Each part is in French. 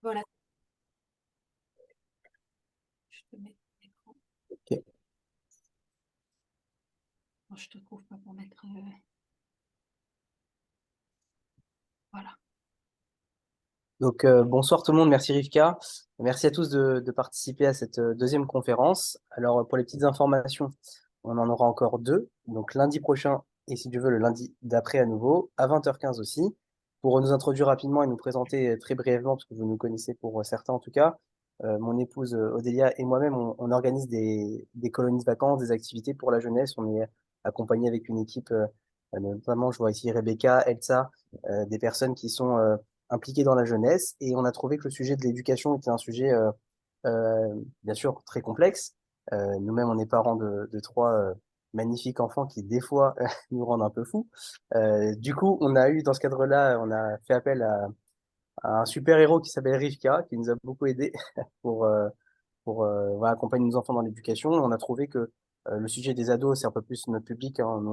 Voilà, je te mets l'écran. Ok. Bon, je te trouve pas pour mettre. Voilà. Donc, bonsoir tout le monde, merci Rivka. Merci à tous de participer à cette deuxième conférence. Alors, pour les petites informations, on en aura encore deux. Donc, lundi prochain, et si tu veux, le lundi d'après à nouveau, à 20h15 aussi. Pour nous introduire rapidement et nous présenter très brièvement, parce que vous nous connaissez pour certains en tout cas, mon épouse Odélia et moi-même, on organise des colonies de vacances, des activités pour la jeunesse. On est accompagné avec une équipe, notamment, je vois ici Rebecca, Elsa, des personnes qui sont impliqués dans la jeunesse. Et on a trouvé que le sujet de l'éducation était un sujet, bien sûr, très complexe. Nous-mêmes, on est parents de trois magnifiques enfants qui, des fois, nous rendent un peu fous. Du coup, on a eu, dans ce cadre-là, on a fait appel à un super-héros qui s'appelle Rivka, qui nous a beaucoup aidé pour, voilà, accompagner nos enfants dans l'éducation. On a trouvé que le sujet des ados, c'est un peu plus notre public, hein.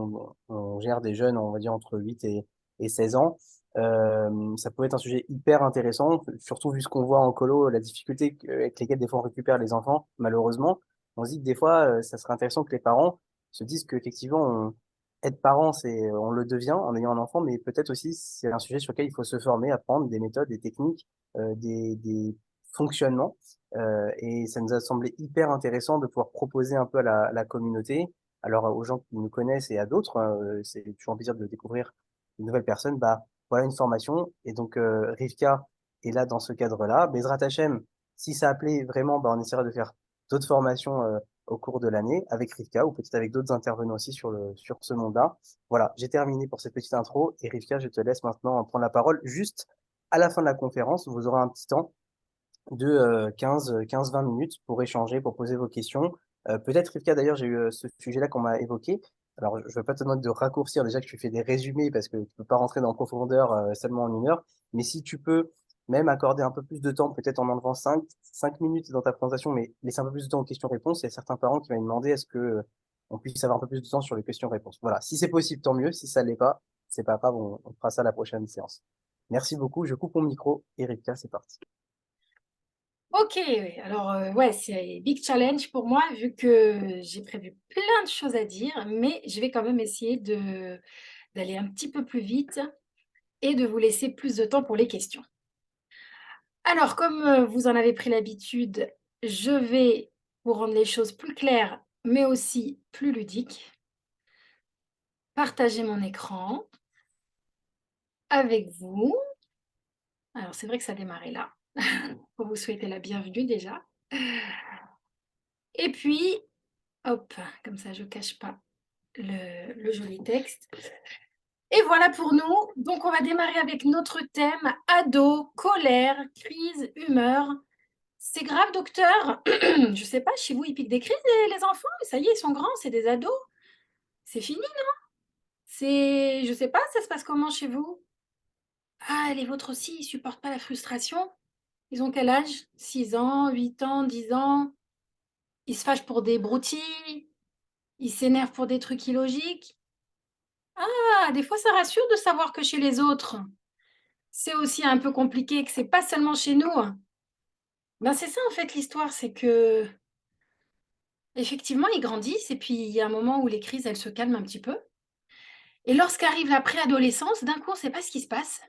On gère des jeunes, on va dire, entre 8 et 16 ans. Ça peut être un sujet hyper intéressant, surtout vu ce qu'on voit en colo, la difficulté avec lesquelles des fois on récupère les enfants, malheureusement. On se dit que des fois, ça serait intéressant que les parents se disent qu'effectivement, être parent, on le devient en ayant un enfant, mais peut-être aussi c'est un sujet sur lequel il faut se former, apprendre des méthodes, des techniques, des fonctionnements. Et ça nous a semblé hyper intéressant de pouvoir proposer un peu à la communauté, alors aux gens qui nous connaissent et à d'autres, hein, c'est toujours un plaisir de découvrir une nouvelle personne, bah voilà une formation. Et donc Rivka est là dans ce cadre-là. Bezrat Hachem, si ça appelait vraiment, bah, on essaiera de faire d'autres formations au cours de l'année avec Rivka ou peut-être avec d'autres intervenants aussi sur ce monde-là. Voilà, j'ai terminé pour cette petite intro et Rivka, je te laisse maintenant prendre la parole. Juste à la fin de la conférence, vous aurez un petit temps de 15-20 minutes pour échanger, pour poser vos questions. Peut-être, Rivka, d'ailleurs, j'ai eu ce sujet-là qu'on m'a évoqué. Alors, je ne vais pas te demander de raccourcir déjà que tu fais des résumés parce que tu peux pas rentrer dans la profondeur seulement en 1 heure. Mais si tu peux même accorder un peu plus de temps, peut-être en enlevant 5 minutes dans ta présentation, mais laisser un peu plus de temps aux questions-réponses, il y a certains parents qui m'ont demandé est-ce que on puisse avoir un peu plus de temps sur les questions-réponses. Voilà, si c'est possible, tant mieux. Si ça ne l'est pas, c'est pas grave, on fera ça à la prochaine séance. Merci beaucoup. Je coupe mon micro et Rivka, c'est parti. Ok, alors ouais, c'est big challenge pour moi vu que j'ai prévu plein de choses à dire, mais je vais quand même essayer d'aller un petit peu plus vite et de vous laisser plus de temps pour les questions. Alors, comme vous en avez pris l'habitude, je vais, pour rendre les choses plus claires, mais aussi plus ludiques, partager mon écran avec vous. Alors, c'est vrai que ça a démarré là, pour vous souhaiter la bienvenue déjà. Et puis, hop, comme ça je ne cache pas le joli texte. Et voilà pour nous. Donc, on va démarrer avec notre thème ado, colère, crise, humeur. C'est grave, docteur? Je ne sais pas, chez vous, ils piquent des crises, les enfants? Ça y est, ils sont grands, c'est des ados. C'est fini, non? Je ne sais pas, ça se passe comment chez vous? Ah, les vôtres aussi, ils ne supportent pas la frustration? Ils ont quel âge? 6 ans, 8 ans, 10 ans? Ils se fâchent pour des broutilles? Ils s'énervent pour des trucs illogiques? Ah, des fois, ça rassure de savoir que chez les autres, c'est aussi un peu compliqué, que c'est pas seulement chez nous. Ben, c'est ça, en fait, l'histoire, c'est que effectivement, ils grandissent et puis il y a un moment où les crises, elles se calment un petit peu. Et lorsqu'arrive la préadolescence, d'un coup, on ne sait pas ce qui se passe.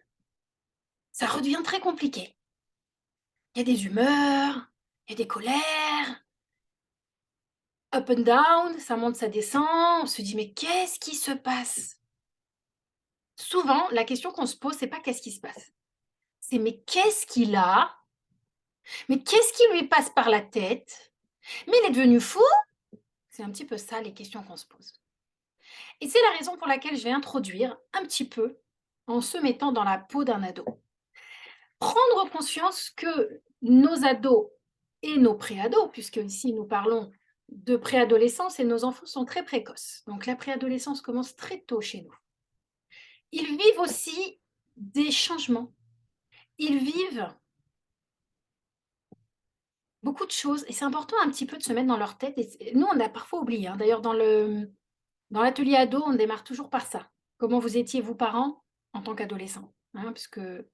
Ça redevient très compliqué. Il y a des humeurs, il y a des colères, up and down, ça monte, ça descend. On se dit, mais qu'est-ce qui se passe? Souvent, la question qu'on se pose, c'est pas qu'est-ce qui se passe. C'est mais qu'est-ce qu'il a? Mais qu'est-ce qui lui passe par la tête? Mais il est devenu fou? C'est un petit peu ça les questions qu'on se pose. Et c'est la raison pour laquelle je vais introduire un petit peu en se mettant dans la peau d'un ado. Prendre conscience que nos ados et nos préados, puisque ici nous parlons de préadolescence et nos enfants sont très précoces. Donc la préadolescence commence très tôt chez nous. Ils vivent aussi des changements. Ils vivent beaucoup de choses et c'est important un petit peu de se mettre dans leur tête. Et nous, on a parfois oublié. Hein. D'ailleurs, dans l'atelier ado, on démarre toujours par ça. Comment vous étiez, vous, parents, en tant qu'adolescents, hein, parce que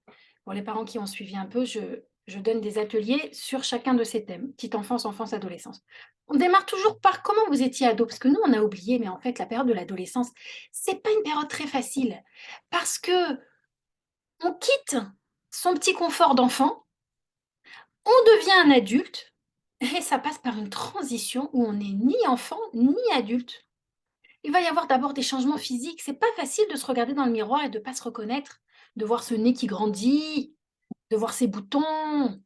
pour les parents qui ont suivi un peu, Je donne des ateliers sur chacun de ces thèmes, petite enfance, enfance, adolescence. On démarre toujours par comment vous étiez ado, parce que nous, on a oublié, mais en fait, la période de l'adolescence, c'est pas une période très facile, parce que on quitte son petit confort d'enfant, on devient un adulte, et ça passe par une transition où on n'est ni enfant ni adulte. Il va y avoir d'abord des changements physiques. C'est pas facile de se regarder dans le miroir et de pas se reconnaître, de voir ce nez qui grandit, de voir ces boutons,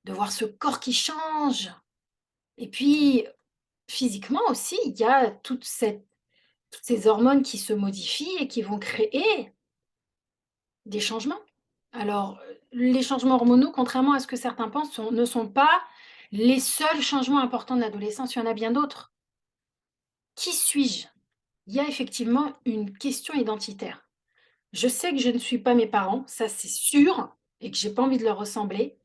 de voir ce corps qui change. Et puis, physiquement aussi, il y a toutes ces hormones qui se modifient et qui vont créer des changements. Alors, les changements hormonaux, contrairement à ce que certains pensent, ne sont pas les seuls changements importants de l'adolescence. Il y en a bien d'autres. Qui suis-je? Il y a effectivement une question identitaire. Je sais que je ne suis pas mes parents, ça c'est sûr, et que j'ai pas envie de leur ressembler.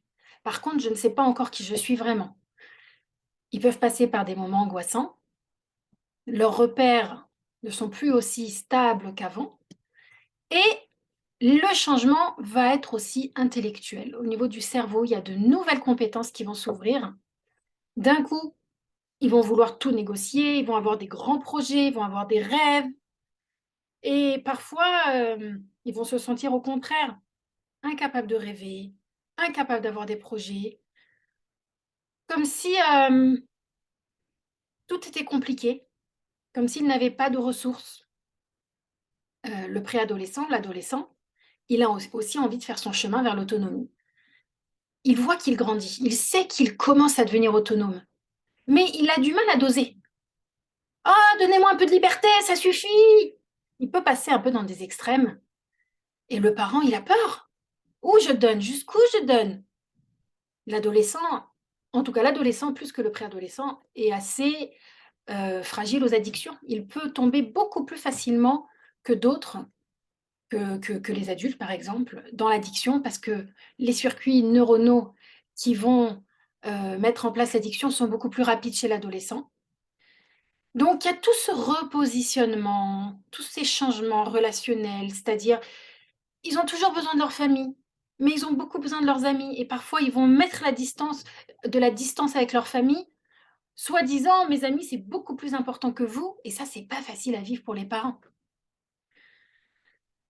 Par contre, je ne sais pas encore qui je suis vraiment. Ils peuvent passer par des moments angoissants. Leurs repères ne sont plus aussi stables qu'avant. Et le changement va être aussi intellectuel. Au niveau du cerveau, il y a de nouvelles compétences qui vont s'ouvrir. D'un coup, ils vont vouloir tout négocier, ils vont avoir des grands projets, ils vont avoir des rêves. Et parfois, ils vont se sentir au contraire incapables de rêver, incapables d'avoir des projets, comme si tout était compliqué, comme s'ils n'avaient pas de ressources. Le préadolescent, l'adolescent, il a aussi envie de faire son chemin vers l'autonomie. Il voit qu'il grandit, il sait qu'il commence à devenir autonome, mais il a du mal à doser. Ah, donnez-moi un peu de liberté, ça suffit. Il peut passer un peu dans des extrêmes. Et le parent, il a peur. Où je donne? Jusqu'où je donne? L'adolescent, en tout cas l'adolescent plus que le préadolescent, est assez fragile aux addictions. Il peut tomber beaucoup plus facilement que d'autres, que les adultes par exemple, dans l'addiction parce que les circuits neuronaux qui vont mettre en place l'addiction sont beaucoup plus rapides chez l'adolescent. Donc il y a tout ce repositionnement, tous ces changements relationnels, c'est-à-dire ils ont toujours besoin de leur famille, mais ils ont beaucoup besoin de leurs amis et parfois ils vont mettre de la distance avec leur famille, soi-disant: «Mes amis, c'est beaucoup plus important que vous» et ça, c'est pas facile à vivre pour les parents.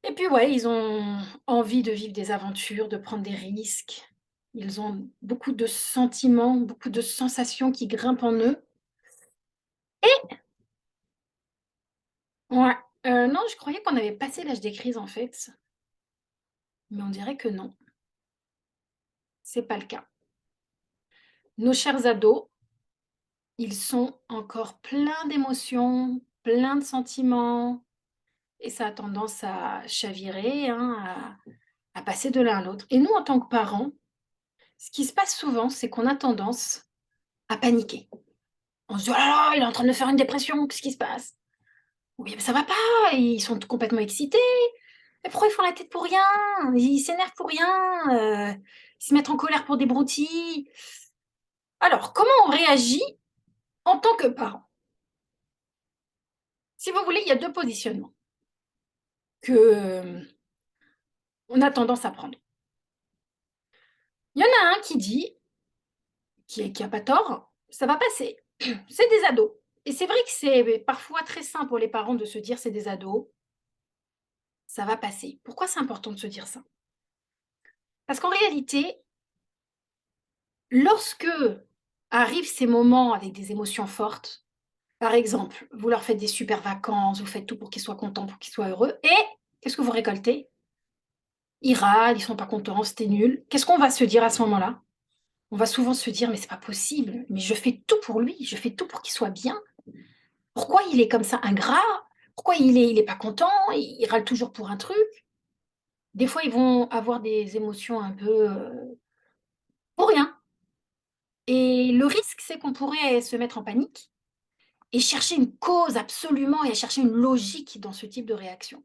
Et puis ouais, ils ont envie de vivre des aventures, de prendre des risques. Ils ont beaucoup de sentiments, beaucoup de sensations qui grimpent en eux. Ouais, non, je croyais qu'on avait passé l'âge des crises en fait, mais on dirait que non, c'est pas le cas. Nos chers ados, ils sont encore pleins d'émotions, pleins de sentiments et ça a tendance à chavirer, hein, à passer de l'un à l'autre. Et nous, en tant que parents, ce qui se passe souvent, c'est qu'on a tendance à paniquer. On se dit: «Oh là là, il est en train de me faire une dépression, qu'est-ce qui se passe?» ou bien: «Ça va pas, ils sont complètement excités, mais pourquoi ils font la tête pour rien? Ils s'énervent pour rien, ils se mettent en colère pour des broutilles». Alors, comment on réagit en tant que parent? Si vous voulez, il y a 2 positionnements que, on a tendance à prendre. Il y en a un qui dit, qui a pas tort: «Ça va passer, c'est des ados» et c'est vrai que c'est parfois très sain pour les parents de se dire: «C'est des ados, ça va passer». Pourquoi c'est important de se dire ça? Parce qu'en réalité, lorsque arrivent ces moments avec des émotions fortes, par exemple, vous leur faites des super vacances, vous faites tout pour qu'ils soient contents, pour qu'ils soient heureux et qu'est-ce que vous récoltez? Ils râlent, ils sont pas contents, c'était nul. Qu'est-ce qu'on va se dire à ce moment-là? On va souvent se dire: «Mais c'est pas possible, mais je fais tout pour lui, je fais tout pour qu'il soit bien. Pourquoi il est comme ça ingrat? Pourquoi il est pas content? Il râle toujours pour un truc». Des fois, ils vont avoir des émotions un peu, pour rien et le risque, c'est qu'on pourrait se mettre en panique et chercher une cause absolument et chercher une logique dans ce type de réaction.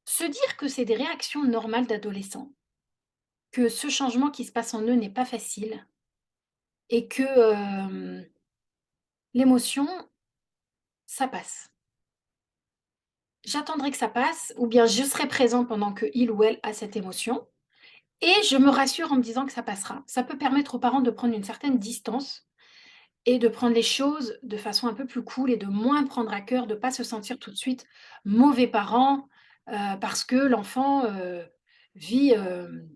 Se dire que c'est des réactions normales d'adolescents, que ce changement qui se passe en eux n'est pas facile et que, l'émotion, ça passe. J'attendrai que ça passe ou bien je serai présent pendant qu'il ou elle a cette émotion Et je me rassure en me disant que ça passera. Ça peut permettre aux parents de prendre une certaine distance et de prendre les choses de façon un peu plus cool et de moins prendre à cœur, de ne pas se sentir tout de suite mauvais parent, parce que l'enfant, vit, heu,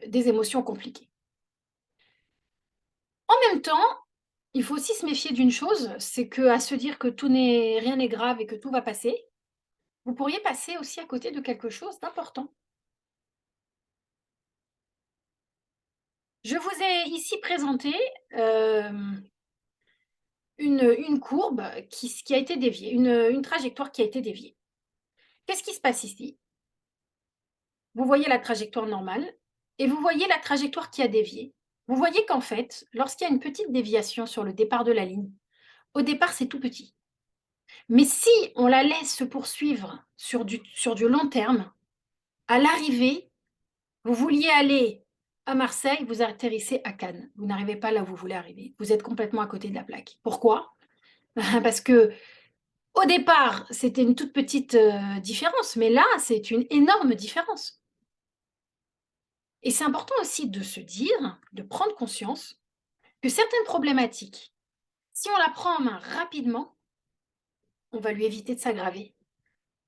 des émotions compliquées. En même temps, il faut aussi se méfier d'une chose, c'est qu'à se dire que rien n'est grave et que tout va passer, vous pourriez passer aussi à côté de quelque chose d'important. Je vous ai ici présenté, hem, une courbe qui a été déviée, une trajectoire qui a été déviée. Qu'est-ce qui se passe ici? Vous voyez la trajectoire normale et vous voyez la trajectoire qui a dévié. Vous voyez qu'en fait, lorsqu'il y a une petite déviation sur le départ de la ligne, au départ, c'est tout petit. Mais si on la laisse se poursuivre sur du long terme, à l'arrivée, vous vouliez aller à Marseille, vous atterrissez à Cannes. Vous n'arrivez pas là où vous voulez arriver. Vous êtes complètement à côté de la plaque. Pourquoi? Parce que au départ, c'était une toute petite, différence, mais là, c'est une énorme différence. Et c'est important aussi de se dire, de prendre conscience que certaines problématiques, si on la prend en main rapidement, on va lui éviter de s'aggraver.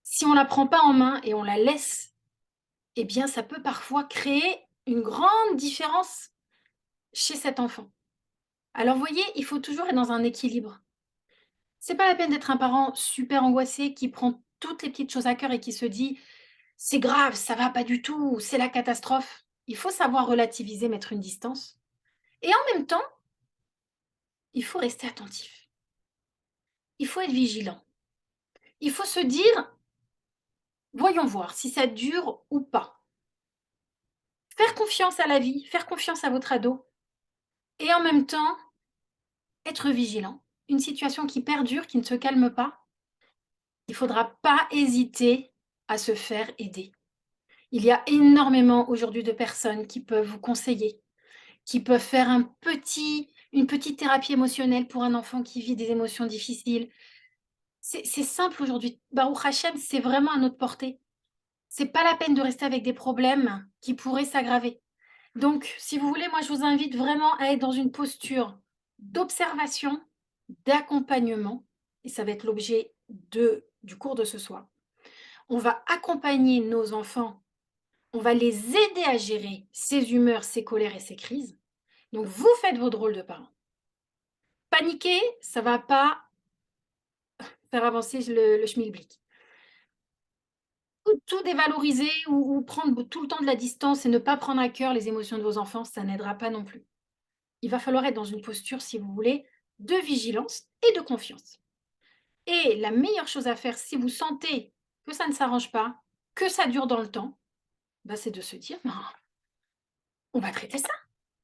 Si on la prend pas en main et on la laisse, eh bien, ça peut parfois créer une grande différence chez cet enfant. Alors, vous voyez, il faut toujours être dans un équilibre. C'est pas la peine d'être un parent super angoissé qui prend toutes les petites choses à cœur et qui se dit: «C'est grave, ça va pas du tout, c'est la catastrophe». Il faut savoir relativiser, mettre une distance et en même temps, il faut rester attentif. Il faut être vigilant. Il faut se dire: «Voyons voir si ça dure ou pas». Faire confiance à la vie, faire confiance à votre ado et en même temps, être vigilant. Une situation qui perdure, qui ne se calme pas, il ne faudra pas hésiter à se faire aider. Il y a énormément aujourd'hui de personnes qui peuvent vous conseiller, qui peuvent faire une petite thérapie émotionnelle pour un enfant qui vit des émotions difficiles. C'est simple aujourd'hui. Baruch Hashem, c'est vraiment à notre portée. C'est pas la peine de rester avec des problèmes qui pourraient s'aggraver. Donc, si vous voulez, moi, je vous invite vraiment à être dans une posture d'observation, d'accompagnement, et ça va être l'objet du cours de ce soir. On va accompagner nos enfants, on va les aider à gérer ces humeurs, ces colères et ces crises. Donc, vous faites votre rôle de parent. Paniquer, ça va pas faire avancer le schmilblick. Tout dévaloriser ou prendre tout le temps de la distance et ne pas prendre à cœur les émotions de vos enfants, ça n'aidera pas non plus. Il va falloir être dans une posture, si vous voulez, de vigilance et de confiance. Et la meilleure chose à faire si vous sentez que ça ne s'arrange pas, que ça dure dans le temps, bah, c'est de se dire: «Ben, on va traiter ça,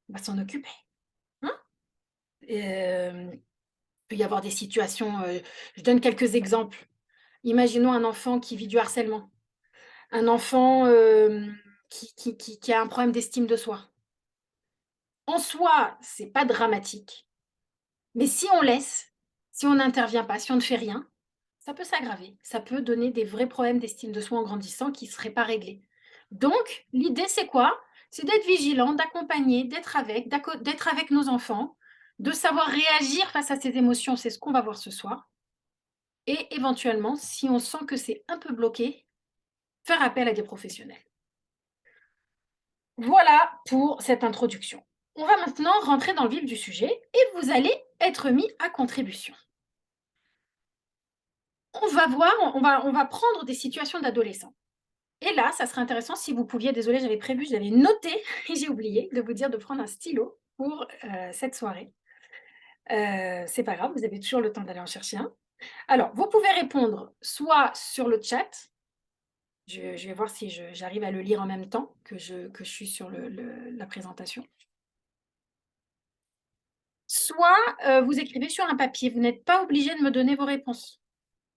on va s'en occuper». Hein? Il peut y avoir des situations, je donne quelques exemples. Imaginons un enfant qui vit du harcèlement, un enfant, qui a un problème d'estime de soi. En soi, c'est pas dramatique, mais si on laisse, si on n'intervient pas, si on ne fait rien, ça peut s'aggraver. Ça peut donner des vrais problèmes d'estime de soi en grandissant qui ne seraient pas réglés. Donc, l'idée, c'est quoi? C'est d'être vigilant, d'accompagner, d'être avec nos enfants, de savoir réagir face à ces émotions, c'est ce qu'on va voir ce soir. Et éventuellement, si on sent que c'est un peu bloqué, faire appel à des professionnels. Voilà pour cette introduction. On va maintenant rentrer dans le vif du sujet et vous allez être mis à contribution. On va voir, on va prendre des situations d'adolescents. Et là, ça serait intéressant si vous pouviez, désolée, j'avais prévu, je l'avais noté et j'ai oublié de vous dire de prendre un stylo pour cette soirée. C'est pas grave, vous avez toujours le temps d'aller en chercher un. Alors, vous pouvez répondre soit sur le chat, je vais voir si j'arrive à le lire en même temps que je suis sur la présentation. Soit vous écrivez sur un papier, vous n'êtes pas obligé de me donner vos réponses.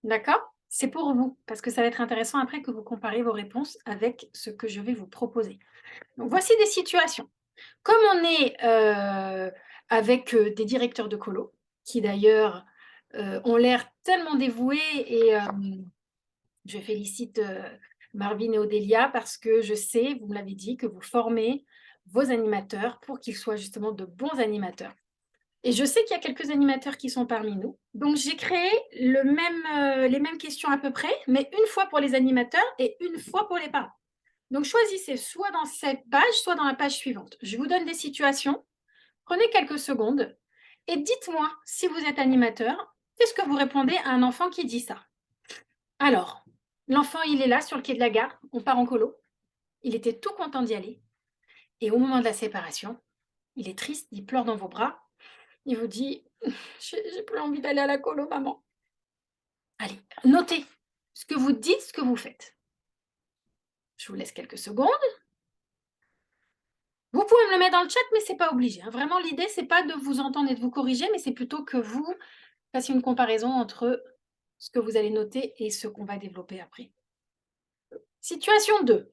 D'accord? C'est pour vous, parce que ça va être intéressant après que vous comparez vos réponses avec ce que je vais vous proposer. Donc voici des situations. Comme on est, avec, des directeurs de colo, qui d'ailleurs, ont l'air tellement dévoués et je félicite, Marvin et Odélia, parce que je sais, vous me l'avez dit, que vous formez vos animateurs pour qu'ils soient justement de bons animateurs. Et je sais qu'il y a quelques animateurs qui sont parmi nous. Donc, j'ai créé les mêmes questions à peu près, mais une fois pour les animateurs et une fois pour les parents. Donc, choisissez soit dans cette page, soit dans la page suivante. Je vous donne des situations. Prenez quelques secondes et dites-moi, si vous êtes animateur, qu'est-ce que vous répondez à un enfant qui dit ça? Alors, l'enfant, il est là sur le quai de la gare, on part en colo. Il était tout content d'y aller. Et au moment de la séparation, il est triste, il pleure dans vos bras. Il vous dit, j'ai plus envie d'aller à la colo, maman. Allez, notez ce que vous dites, ce que vous faites. Je vous laisse quelques secondes. Vous pouvez me le mettre dans le chat, mais ce n'est pas obligé. Hein. Vraiment, l'idée, ce n'est pas de vous entendre et de vous corriger, mais c'est plutôt que vous fassiez une comparaison entre ce que vous allez noter et ce qu'on va développer après. Situation 2.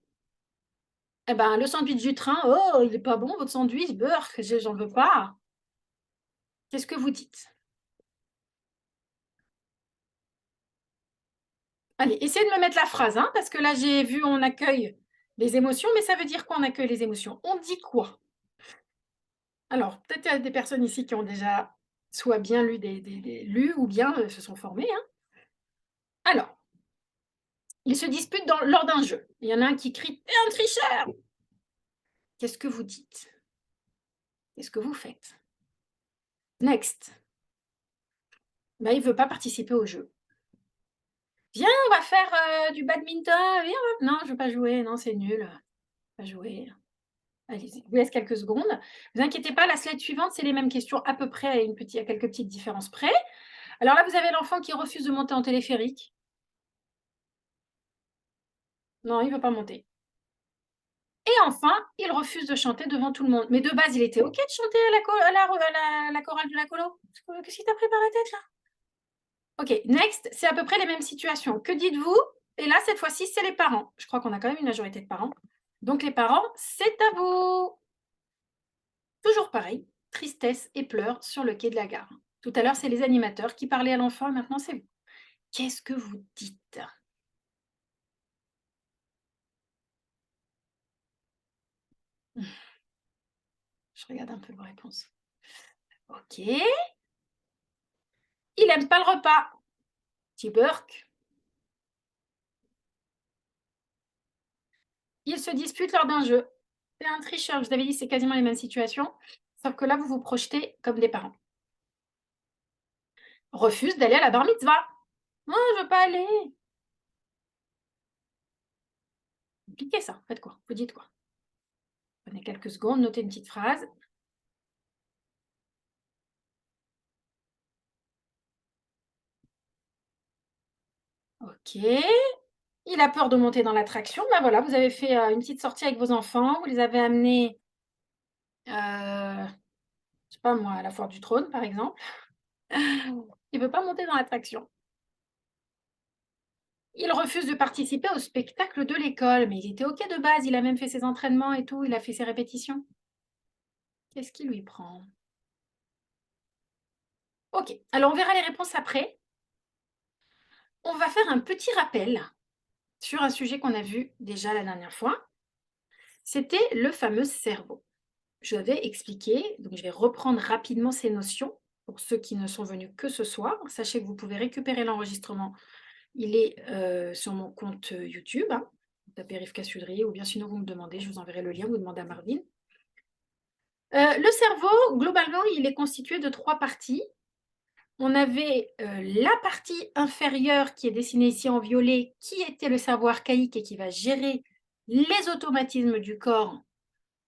Eh ben, le sandwich du train, oh, il n'est pas bon, votre sandwich, beurre, j'en veux pas. Qu'est-ce que vous dites? Allez, essayez de me mettre la phrase, hein, parce que là, j'ai vu, on accueille les émotions, mais ça veut dire quoi, on accueille les émotions? On dit quoi? Alors, peut-être qu'il y a des personnes ici qui ont déjà soit bien lu, lu ou bien se sont formées. Hein. Alors, ils se disputent lors d'un jeu. Il y en a un qui crie « T'es un tricheur !» Qu'est-ce que vous dites? Qu'est-ce que vous faites? Next. Ben, il ne veut pas participer au jeu. Viens, on va faire du badminton. Viens, non, je ne veux pas jouer. Non, c'est nul. Pas jouer. Allez-y, je vous laisse quelques secondes. Ne vous inquiétez pas, la slide suivante, c'est les mêmes questions à peu près, à quelques petites différences près. Alors là, vous avez l'enfant qui refuse de monter en téléphérique. Non, il ne veut pas monter. Et enfin, il refuse de chanter devant tout le monde. Mais de base, il était OK de chanter à la chorale de la colo. Qu'est-ce qui t'a pris par la tête, là? OK, next, c'est à peu près les mêmes situations. Que dites-vous? Et là, cette fois-ci, c'est les parents. Je crois qu'on a quand même une majorité de parents. Donc, les parents, c'est à vous. Toujours pareil, tristesse et pleurs sur le quai de la gare. Tout à l'heure, c'est les animateurs qui parlaient à l'enfant et maintenant, c'est vous. Qu'est-ce que vous dites? Je regarde un peu vos réponses. OK. Il n'aime pas le repas. Petit burk. Ils se disputent lors d'un jeu. C'est un tricheur. Je vous avais dit, c'est quasiment les mêmes situations. Sauf que là, vous vous projetez comme des parents. Refuse d'aller à la bar mitzvah. Non, je veux pas aller. Compliqué ça. Faites quoi? Vous dites quoi? Prenez quelques secondes, notez une petite phrase. OK. Il a peur de monter dans l'attraction. Ben voilà, vous avez fait une petite sortie avec vos enfants. Vous les avez amenés, je sais pas moi, à la foire du trône, par exemple. Il veut pas monter dans l'attraction. Il refuse de participer au spectacle de l'école, mais il était OK de base, il a même fait ses entraînements et tout, il a fait ses répétitions. Qu'est-ce qui lui prend? OK, alors on verra les réponses après. On va faire un petit rappel sur un sujet qu'on a vu déjà la dernière fois. C'était le fameux cerveau. Je l'avais expliqué, donc je vais reprendre rapidement ces notions pour ceux qui ne sont venus que ce soir. Sachez que vous pouvez récupérer l'enregistrement. Il est sur mon compte YouTube. Hein. Vous tapez Rivka Sudry ou bien sinon vous me demandez, je vous enverrai le lien, vous demandez à Marvin. Le cerveau, globalement, il est constitué de 3 parties. On avait la partie inférieure qui est dessinée ici en violet, qui était le cerveau archaïque et qui va gérer les automatismes du corps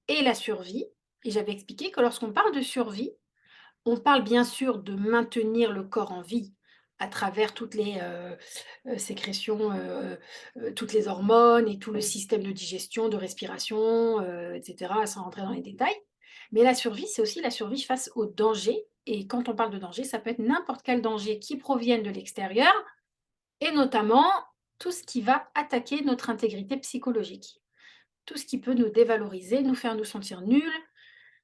et la survie. Et j'avais expliqué que lorsqu'on parle de survie, on parle bien sûr de maintenir le corps en vie à travers toutes les sécrétions, toutes les hormones et tout le système de digestion, de respiration, etc., sans rentrer dans les détails. Mais la survie, c'est aussi la survie face au danger. Et quand on parle de danger, ça peut être n'importe quel danger qui provienne de l'extérieur, et notamment tout ce qui va attaquer notre intégrité psychologique. Tout ce qui peut nous dévaloriser, nous faire nous sentir nuls,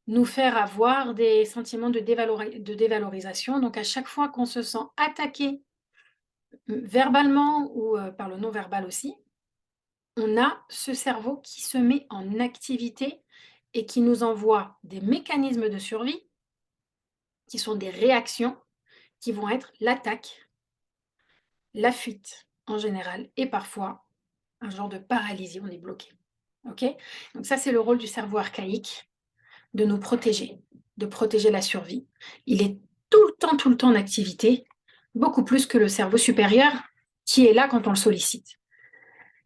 nous faire avoir des sentiments de dévalorisation. Donc, à chaque fois qu'on se sent attaqué verbalement ou par le non-verbal aussi, on a ce cerveau qui se met en activité et qui nous envoie des mécanismes de survie qui sont des réactions qui vont être l'attaque, la fuite en général et parfois un genre de paralysie, on est bloqué. OK? Donc ça, c'est le rôle du cerveau archaïque de nous protéger, de protéger la survie. Il est tout le temps en activité, beaucoup plus que le cerveau supérieur qui est là quand on le sollicite.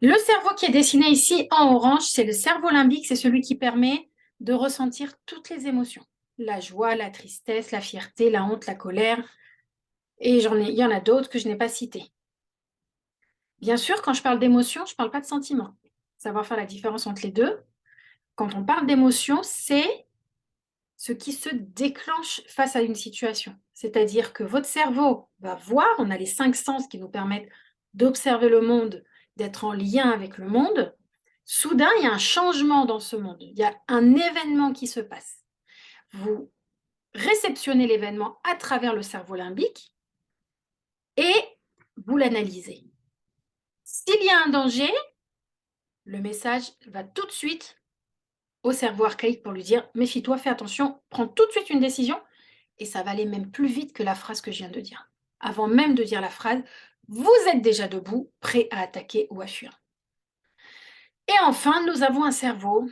Le cerveau qui est dessiné ici en orange, c'est le cerveau limbique, c'est celui qui permet de ressentir toutes les émotions. La joie, la tristesse, la fierté, la honte, la colère. Et il y en a d'autres que je n'ai pas citées. Bien sûr, quand je parle d'émotions, je ne parle pas de sentiments. Savoir faire la différence entre les deux. Quand on parle d'émotions, c'est ce qui se déclenche face à une situation. C'est-à-dire que votre cerveau va voir, on a les 5 sens qui nous permettent d'observer le monde, d'être en lien avec le monde. Soudain, il y a un changement dans ce monde. Il y a un événement qui se passe. Vous réceptionnez l'événement à travers le cerveau limbique et vous l'analysez. S'il y a un danger, le message va tout de suite au cerveau archaïque pour lui dire « méfie-toi, fais attention, prends tout de suite une décision » et ça va aller même plus vite que la phrase que je viens de dire. Avant même de dire la phrase, vous êtes déjà debout, prêt à attaquer ou à fuir. Et enfin, nous avons un cerveau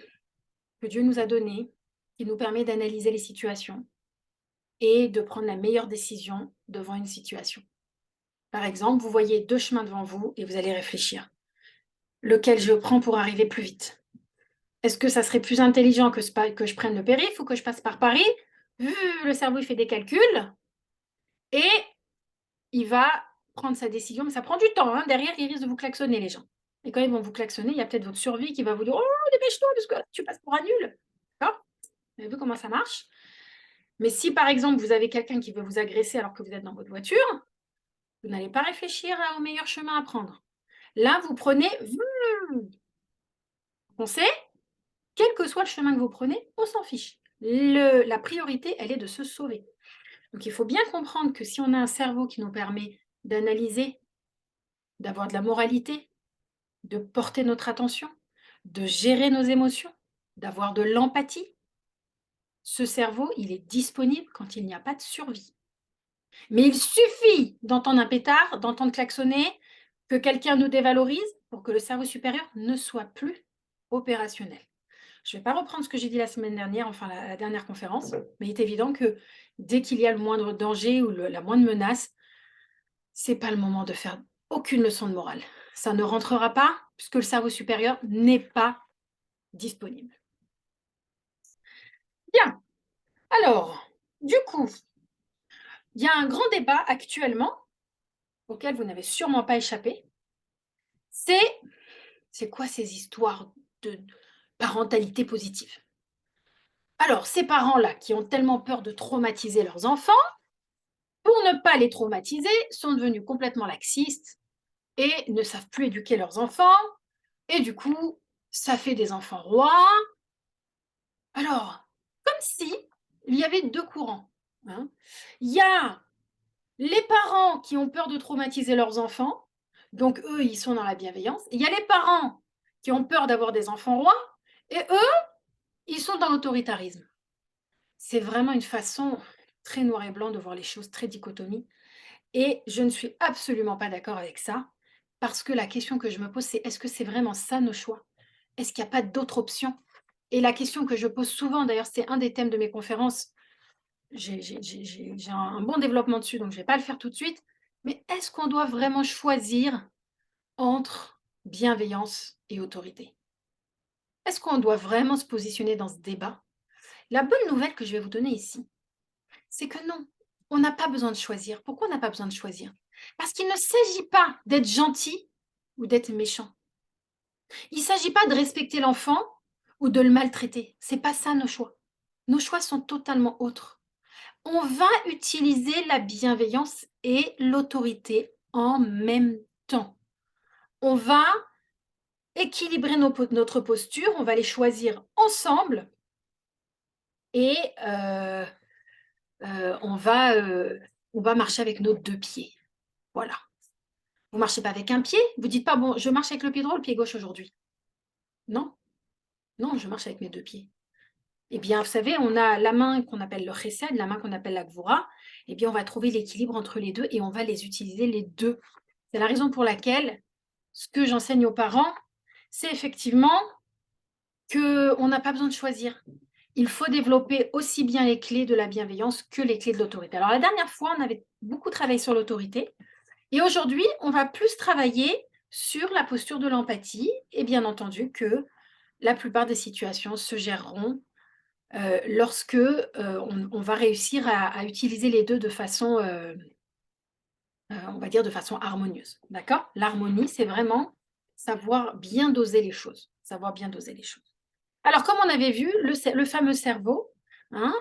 que Dieu nous a donné qui nous permet d'analyser les situations et de prendre la meilleure décision devant une situation. Par exemple, vous voyez 2 chemins devant vous et vous allez réfléchir. Lequel je prends pour arriver plus vite? Est-ce que ça serait plus intelligent que je prenne le périph' ou que je passe par Paris? Le cerveau, il fait des calculs et il va prendre sa décision, mais ça prend du temps. Hein. Derrière, il risque de vous klaxonner, les gens. Et quand ils vont vous klaxonner, il y a peut-être votre survie qui va vous dire « Oh, dépêche-toi, parce que tu passes pour un nul. » D'accord? Vous avez vu comment ça marche? Mais si, par exemple, vous avez quelqu'un qui veut vous agresser alors que vous êtes dans votre voiture, vous n'allez pas réfléchir au meilleur chemin à prendre. Là, vous prenez, vous foncez, quel que soit le chemin que vous prenez, on s'en fiche. La priorité, elle est de se sauver. Donc, il faut bien comprendre que si on a un cerveau qui nous permet d'analyser, d'avoir de la moralité, de porter notre attention, de gérer nos émotions, d'avoir de l'empathie, ce cerveau, il est disponible quand il n'y a pas de survie. Mais il suffit d'entendre un pétard, d'entendre klaxonner, que quelqu'un nous dévalorise pour que le cerveau supérieur ne soit plus opérationnel. Je ne vais pas reprendre ce que j'ai dit la semaine dernière, enfin la dernière conférence, mais il est évident que dès qu'il y a le moindre danger ou la moindre menace, ce n'est pas le moment de faire aucune leçon de morale. Ça ne rentrera pas puisque le cerveau supérieur n'est pas disponible. Bien, alors, du coup, il y a un grand débat actuellement auquel vous n'avez sûrement pas échappé. C'est quoi ces histoires de parentalité positive? Alors, ces parents-là qui ont tellement peur de traumatiser leurs enfants, pour ne pas les traumatiser, sont devenus complètement laxistes et ne savent plus éduquer leurs enfants. Et du coup, ça fait des enfants rois. Alors, comme si il y avait 2 courants. Hein. Il y a les parents qui ont peur de traumatiser leurs enfants, donc eux, ils sont dans la bienveillance. Il y a les parents qui ont peur d'avoir des enfants rois, et eux, ils sont dans l'autoritarisme. C'est vraiment une façon très noir et blanc de voir les choses, très dichotomie. Et je ne suis absolument pas d'accord avec ça, parce que la question que je me pose, c'est est-ce que c'est vraiment ça nos choix? Est-ce qu'il n'y a pas d'autres options? Et la question que je pose souvent, d'ailleurs, c'est un des thèmes de mes conférences, j'ai un bon développement dessus, donc je ne vais pas le faire tout de suite, mais est-ce qu'on doit vraiment choisir entre bienveillance et autorité? Est-ce qu'on doit vraiment se positionner dans ce débat? La bonne nouvelle que je vais vous donner ici, c'est que non, on n'a pas besoin de choisir. Pourquoi on n'a pas besoin de choisir? Parce qu'il ne s'agit pas d'être gentil ou d'être méchant. Il ne s'agit pas de respecter l'enfant ou de le maltraiter. Ce n'est pas ça nos choix. Nos choix sont totalement autres. On va utiliser la bienveillance et l'autorité en même temps. On va équilibrer notre posture, on va les choisir ensemble et on va marcher avec nos 2 pieds. Voilà. Vous ne marchez pas avec un pied, vous ne dites pas « bon, je marche avec le pied droit ou le pied gauche aujourd'hui ». Non, non, je marche avec mes 2 pieds. Eh bien, vous savez, on a la main qu'on appelle le chesed, la main qu'on appelle la gvoura. Eh bien, on va trouver l'équilibre entre les 2 et on va les utiliser les 2. C'est la raison pour laquelle ce que j'enseigne aux parents, c'est effectivement qu'on n'a pas besoin de choisir. Il faut développer aussi bien les clés de la bienveillance que les clés de l'autorité. Alors, la dernière fois, on avait beaucoup travaillé sur l'autorité. Et aujourd'hui, on va plus travailler sur la posture de l'empathie. Et bien entendu que la plupart des situations se géreront lorsque on va réussir à utiliser les 2 de façon, on va dire de façon harmonieuse. D'accord? L'harmonie, c'est vraiment savoir bien doser les choses. Savoir bien doser les choses. Alors, comme on avait vu, le fameux cerveau, hein,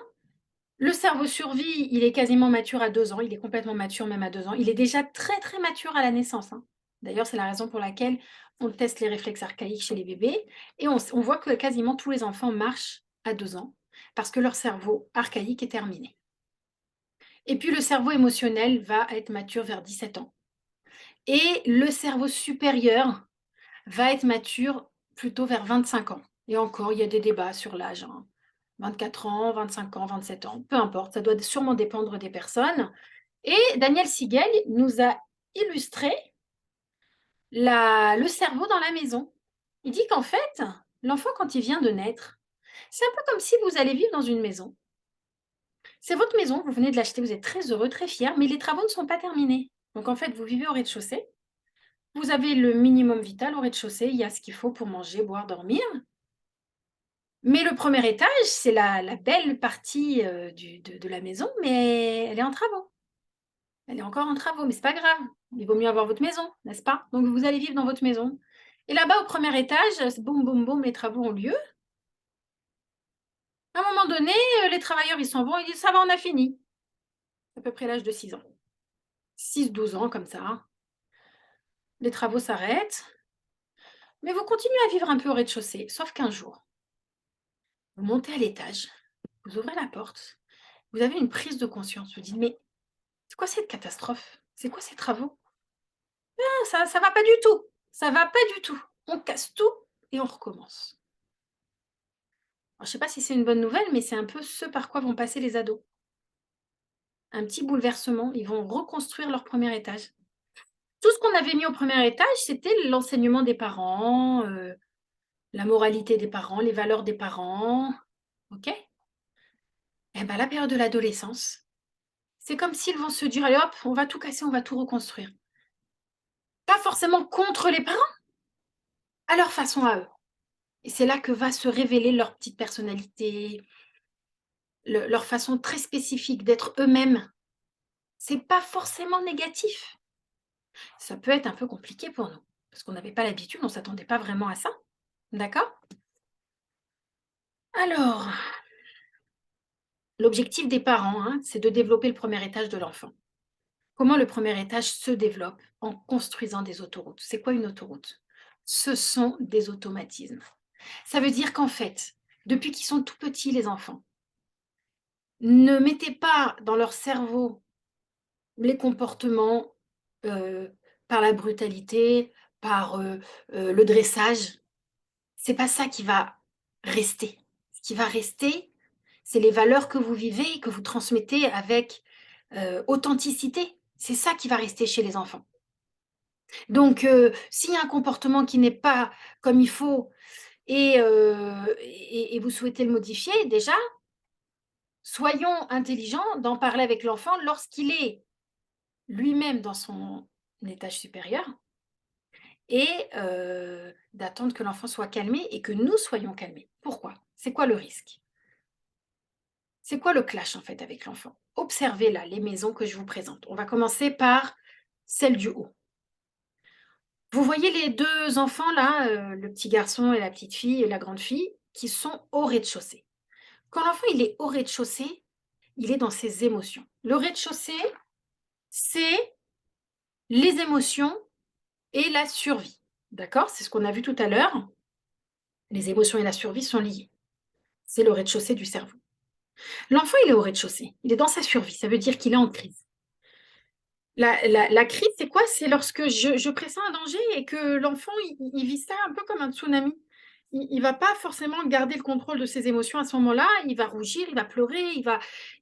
le cerveau survie, il est quasiment mature à 2 ans. Il est complètement mature même à 2 ans. Il est déjà très, très mature à la naissance, hein. D'ailleurs, c'est la raison pour laquelle on teste les réflexes archaïques chez les bébés et on voit que quasiment tous les enfants marchent à 2 ans parce que leur cerveau archaïque est terminé. Et puis, le cerveau émotionnel va être mature vers 17 ans. Et le cerveau supérieur va être mature plutôt vers 25 ans. Et encore, il y a des débats sur l'âge, hein. 24 ans, 25 ans, 27 ans, peu importe, ça doit sûrement dépendre des personnes. Et Daniel Siegel nous a illustré le cerveau dans la maison. Il dit qu'en fait, l'enfant, quand il vient de naître, c'est un peu comme si vous allez vivre dans une maison. C'est votre maison, vous venez de l'acheter, vous êtes très heureux, très fier, mais les travaux ne sont pas terminés. Donc en fait, vous vivez au rez-de-chaussée, vous avez le minimum vital au rez-de-chaussée, il y a ce qu'il faut pour manger, boire, dormir. Mais le premier étage, c'est la belle partie de la maison, mais elle est en travaux. Elle est encore en travaux, mais c'est pas grave. Il vaut mieux avoir votre maison, n'est-ce pas? Donc vous allez vivre dans votre maison. Et là-bas, au premier étage, boum, boum, boum, les travaux ont lieu. À un moment donné, les travailleurs, ils s'en vont, ils disent, ça va, on a fini. À peu près l'âge de 6 ans. 6-12 ans, comme ça. Les travaux s'arrêtent. Mais vous continuez à vivre un peu au rez-de-chaussée, sauf qu'un jour, vous montez à l'étage, vous ouvrez la porte, vous avez une prise de conscience. Vous dites, mais c'est quoi cette catastrophe? C'est quoi ces travaux? Ah, ça va pas du tout. Ça va pas du tout. On casse tout et on recommence. Alors, je sais pas si c'est une bonne nouvelle, mais c'est un peu ce par quoi vont passer les ados. Un petit bouleversement, ils vont reconstruire leur premier étage. Tout ce qu'on avait mis au premier étage, c'était l'enseignement des parents, la moralité des parents, les valeurs des parents. OK? Eh ben, la période de l'adolescence, c'est comme s'ils vont se dire, allez hop, on va tout casser, on va tout reconstruire. Pas forcément contre les parents, à leur façon à eux. Et c'est là que va se révéler leur petite personnalité, leur façon très spécifique d'être eux-mêmes. C'est pas forcément négatif. Ça peut être un peu compliqué pour nous, parce qu'on n'avait pas l'habitude, on ne s'attendait pas vraiment à ça. D'accord? Alors, l'objectif des parents, hein, c'est de développer le premier étage de l'enfant. Comment le premier étage se développe? En construisant des autoroutes. C'est quoi une autoroute? Ce sont des automatismes. Ça veut dire qu'en fait, depuis qu'ils sont tout petits, les enfants, ne mettez pas dans leur cerveau les comportements par la brutalité, par le dressage. C'est pas ça qui va rester. Ce qui va rester, c'est les valeurs que vous vivez et que vous transmettez avec authenticité. C'est ça qui va rester chez les enfants. Donc, s'il y a un comportement qui n'est pas comme il faut et vous souhaitez le modifier, déjà, soyons intelligents d'en parler avec l'enfant lorsqu'il est lui-même dans son étage supérieur et d'attendre que l'enfant soit calmé et que nous soyons calmés. Pourquoi? C'est quoi le risque? C'est quoi le clash en fait avec l'enfant? Observez là les maisons que je vous présente. On va commencer par celle du haut. Vous voyez les 2 enfants là, le petit garçon et la petite fille et la grande fille qui sont au rez-de-chaussée. Quand l'enfant il est au rez-de-chaussée, il est dans ses émotions. Le rez-de-chaussée, c'est les émotions et la survie. D'accord? C'est ce qu'on a vu tout à l'heure. Les émotions et la survie sont liées. C'est le rez-de-chaussée du cerveau. L'enfant, il est au rez-de-chaussée. Il est dans sa survie. Ça veut dire qu'il est en crise. La crise, c'est quoi? C'est lorsque je pressens un danger et que l'enfant, il vit ça un peu comme un tsunami. il va pas forcément garder le contrôle de ses émotions à ce moment-là. Il va rougir, il va pleurer, il va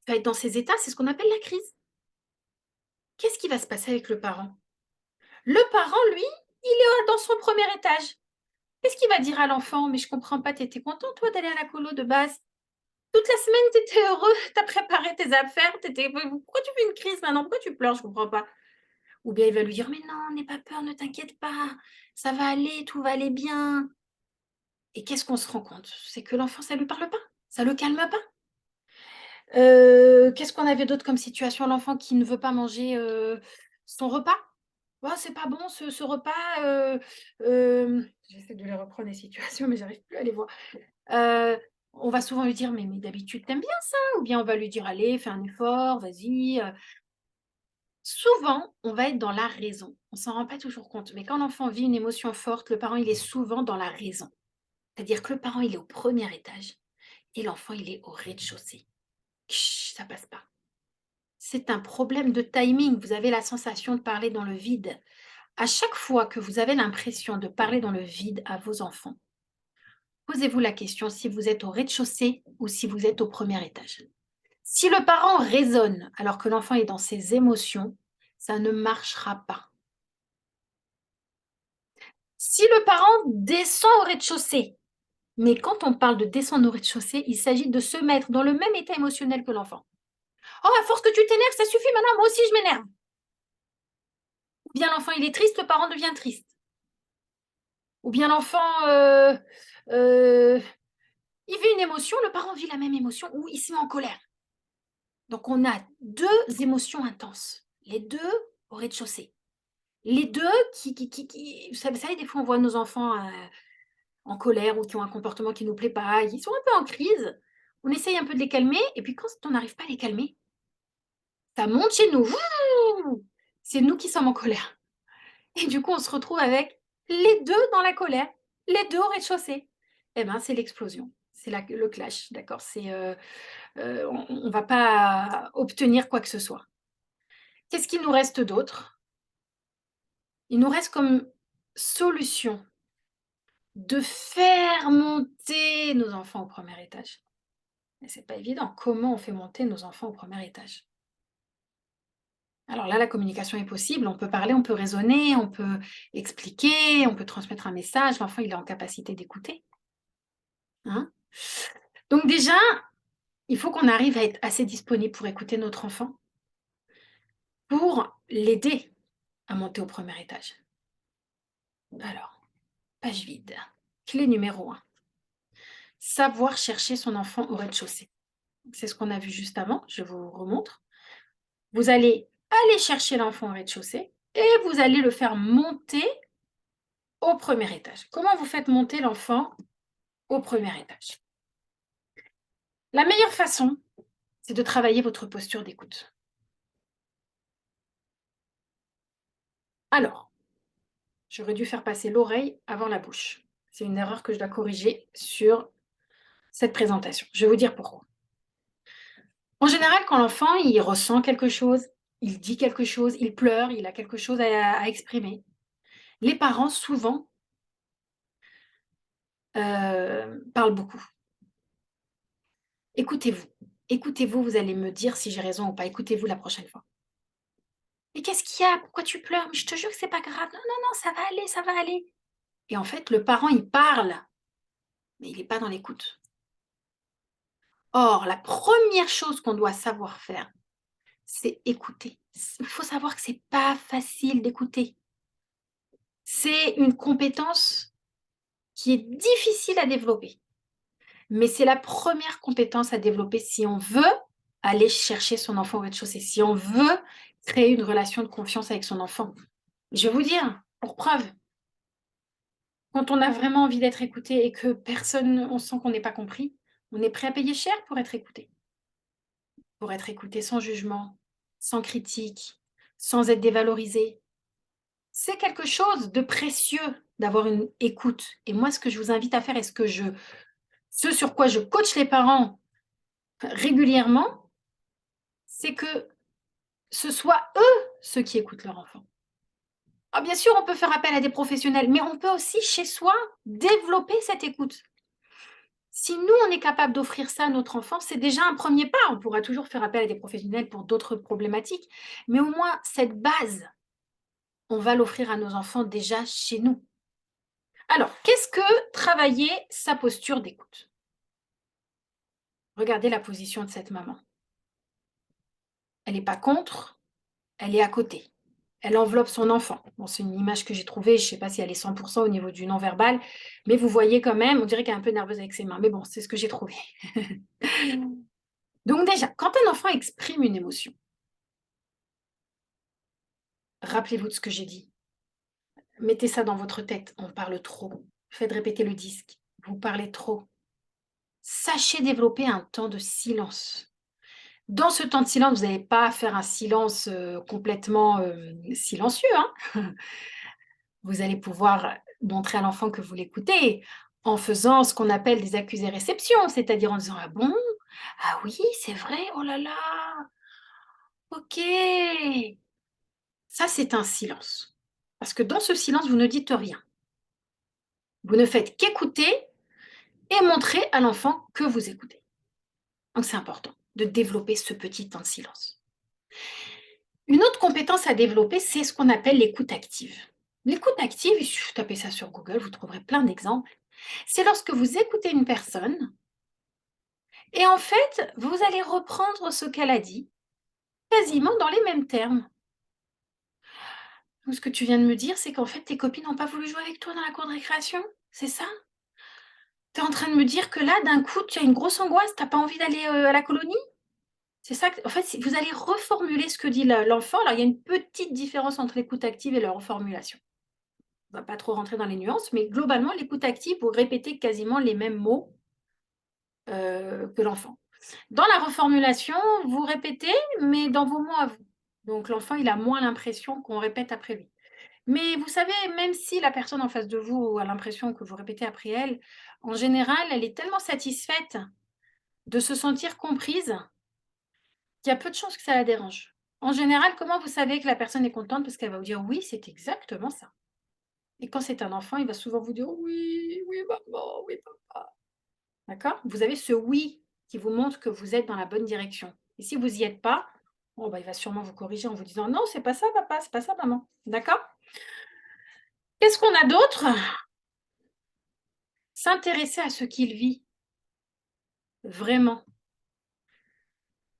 être dans ses états. C'est ce qu'on appelle la crise. Qu'est-ce qui va se passer avec le parent? Le parent, lui, il est dans son premier étage. Qu'est-ce qu'il va dire à l'enfant? Mais je comprends pas, tu étais content, toi, d'aller à la colo de base? Toute la semaine, tu étais heureux, tu as préparé tes affaires, pourquoi tu fais une crise maintenant? Pourquoi tu pleures? Je comprends pas. Ou bien il va lui dire, mais non, n'aie pas peur, ne t'inquiète pas, ça va aller, tout va aller bien. Et qu'est-ce qu'on se rend compte? C'est que l'enfant, ça lui parle pas, ça le calme pas. Qu'est-ce qu'on avait d'autre comme situation? L'enfant qui ne veut pas manger son repas. Oh, c'est pas bon ce repas. J'essaie de les reprendre les situations, mais j'arrive plus à les voir. On va souvent lui dire, mais d'habitude, t'aimes bien ça? Ou bien on va lui dire, allez, fais un effort, vas-y. Souvent, on va être dans la raison. On s'en rend pas toujours compte. Mais quand l'enfant vit une émotion forte, le parent, il est souvent dans la raison. C'est-à-dire que le parent, il est au premier étage et l'enfant, il est au rez-de-chaussée. Chut, ça passe pas. C'est un problème de timing. Vous avez la sensation de parler dans le vide. À chaque fois que vous avez l'impression de parler dans le vide à vos enfants, posez-vous la question si vous êtes au rez-de-chaussée ou si vous êtes au premier étage. Si le parent raisonne alors que l'enfant est dans ses émotions, ça ne marchera pas. Si le parent descend au rez-de-chaussée, mais quand on parle de descendre au rez-de-chaussée, il s'agit de se mettre dans le même état émotionnel que l'enfant. Oh, à force que tu t'énerves, ça suffit maintenant, moi aussi je m'énerve. Ou bien l'enfant il est triste, le parent devient triste. Ou bien l'enfant il vit une émotion, le parent vit la même émotion ou il se met en colère. Donc on a deux émotions intenses, les deux au rez-de-chaussée. Les deux vous savez, des fois on voit nos enfants en colère ou qui ont un comportement qui ne nous plaît pas, ils sont un peu en crise. On essaye un peu de les calmer et puis quand on n'arrive pas à les calmer, ça monte chez nous. C'est nous qui sommes en colère. Et du coup, on se retrouve avec les deux dans la colère, les deux au rez-de-chaussée. Eh ben, c'est l'explosion, c'est le clash, d'accord? On ne va pas obtenir quoi que ce soit. Qu'est-ce qu'il nous reste d'autre? Il nous reste comme solution de faire monter nos enfants au premier étage. Mais c'est pas évident. Comment on fait monter nos enfants au premier étage? Alors là, la communication est possible. On peut parler, on peut raisonner, on peut expliquer, on peut transmettre un message. L'enfant, il est en capacité d'écouter. Hein? Donc déjà, il faut qu'on arrive à être assez disponible pour écouter notre enfant, pour l'aider à monter au premier étage. Alors, page vide. Clé numéro 1. Savoir chercher son enfant au rez-de-chaussée. C'est ce qu'on a vu juste avant, je vous remontre. Vous allez aller chercher l'enfant au rez-de-chaussée et vous allez le faire monter au premier étage. Comment vous faites monter l'enfant au premier étage? La meilleure façon, c'est de travailler votre posture d'écoute. Alors, j'aurais dû faire passer l'oreille avant la bouche. C'est une erreur que je dois corriger sur cette présentation. Je vais vous dire pourquoi. En général, quand l'enfant il ressent quelque chose, il dit quelque chose, il pleure, il a quelque chose à exprimer, les parents, souvent, parlent beaucoup. Écoutez-vous. Écoutez-vous, vous allez me dire si j'ai raison ou pas. Écoutez-vous la prochaine fois. Mais qu'est-ce qu'il y a? Pourquoi tu pleures? Mais je te jure que c'est pas grave. Non, non, non, ça va aller, ça va aller. Et en fait, le parent, il parle, mais il n'est pas dans l'écoute. Or, la première chose qu'on doit savoir faire, c'est écouter. Il faut savoir que c'est pas facile d'écouter. C'est une compétence qui est difficile à développer. Mais c'est la première compétence à développer si on veut aller chercher son enfant au rez-de-chaussée, si on veut créer une relation de confiance avec son enfant. Je vais vous dire, pour preuve, quand on a vraiment envie d'être écouté et que personne, on sent qu'on n'est pas compris, on est prêt à payer cher pour être écouté. Pour être écouté sans jugement, sans critique, sans être dévalorisé. C'est quelque chose de précieux d'avoir une écoute. Et moi, ce que je vous invite à faire et ce sur quoi je coach les parents régulièrement, c'est que ce soit eux ceux qui écoutent leur enfant. Ah, bien sûr, on peut faire appel à des professionnels, mais on peut aussi, chez soi, développer cette écoute. Si nous, on est capable d'offrir ça à notre enfant, c'est déjà un premier pas. On pourra toujours faire appel à des professionnels pour d'autres problématiques, mais au moins cette base, on va l'offrir à nos enfants déjà chez nous. Alors, qu'est-ce que travailler sa posture d'écoute? Regardez la position de cette maman. Elle n'est pas contre, elle est à côté. Elle enveloppe son enfant. Bon, c'est une image que j'ai trouvée, je ne sais pas si elle est 100% au niveau du non-verbal, mais vous voyez quand même, on dirait qu'elle est un peu nerveuse avec ses mains. Mais bon, c'est ce que j'ai trouvé. Donc déjà, quand un enfant exprime une émotion, rappelez-vous de ce que j'ai dit. Mettez ça dans votre tête, on parle trop. Faites répéter le disque, vous parlez trop. Sachez développer un temps de silence. Dans ce temps de silence, vous n'allez pas faire un silence complètement silencieux, hein. Vous allez pouvoir montrer à l'enfant que vous l'écoutez en faisant ce qu'on appelle des accusés-réceptions, c'est-à-dire en disant: «Ah bon? Ah oui, c'est vrai? Oh là là! OK!» Ça, c'est un silence. Parce que dans ce silence, vous ne dites rien. Vous ne faites qu'écouter et montrer à l'enfant que vous écoutez. Donc c'est important de développer ce petit temps de silence. Une autre compétence à développer, c'est ce qu'on appelle l'écoute active. L'écoute active, il suffit de taper ça sur Google, vous trouverez plein d'exemples. C'est lorsque vous écoutez une personne et en fait, vous allez reprendre ce qu'elle a dit, quasiment dans les mêmes termes. Donc, ce que tu viens de me dire, c'est qu'en fait, tes copines n'ont pas voulu jouer avec toi dans la cour de récréation? C'est ça? Tu es en train de me dire que là, d'un coup, tu as une grosse angoisse, tu n'as pas envie d'aller à la colonie? C'est ça, en fait, vous allez reformuler ce que dit l'enfant. Alors, il y a une petite différence entre l'écoute active et la reformulation. On ne va pas trop rentrer dans les nuances, mais globalement, l'écoute active, vous répétez quasiment les mêmes mots que l'enfant. Dans la reformulation, vous répétez, mais dans vos mots à vous. Donc, l'enfant, il a moins l'impression qu'on répète après lui. Mais vous savez, même si la personne en face de vous a l'impression que vous répétez après elle, en général, elle est tellement satisfaite de se sentir comprise qu'il y a peu de chances que ça la dérange. En général, comment vous savez que la personne est contente? Parce qu'elle va vous dire: «Oui, c'est exactement ça». Et quand c'est un enfant, il va souvent vous dire: «Oui, oui maman, oui papa». D'accord? Vous avez ce «oui» qui vous montre que vous êtes dans la bonne direction. Et si vous n'y êtes pas, bon, bah, il va sûrement vous corriger en vous disant: «Non, c'est pas ça papa, c'est pas ça maman». D'accord? Qu'est-ce qu'on a d'autre? S'intéresser à ce qu'il vit, vraiment.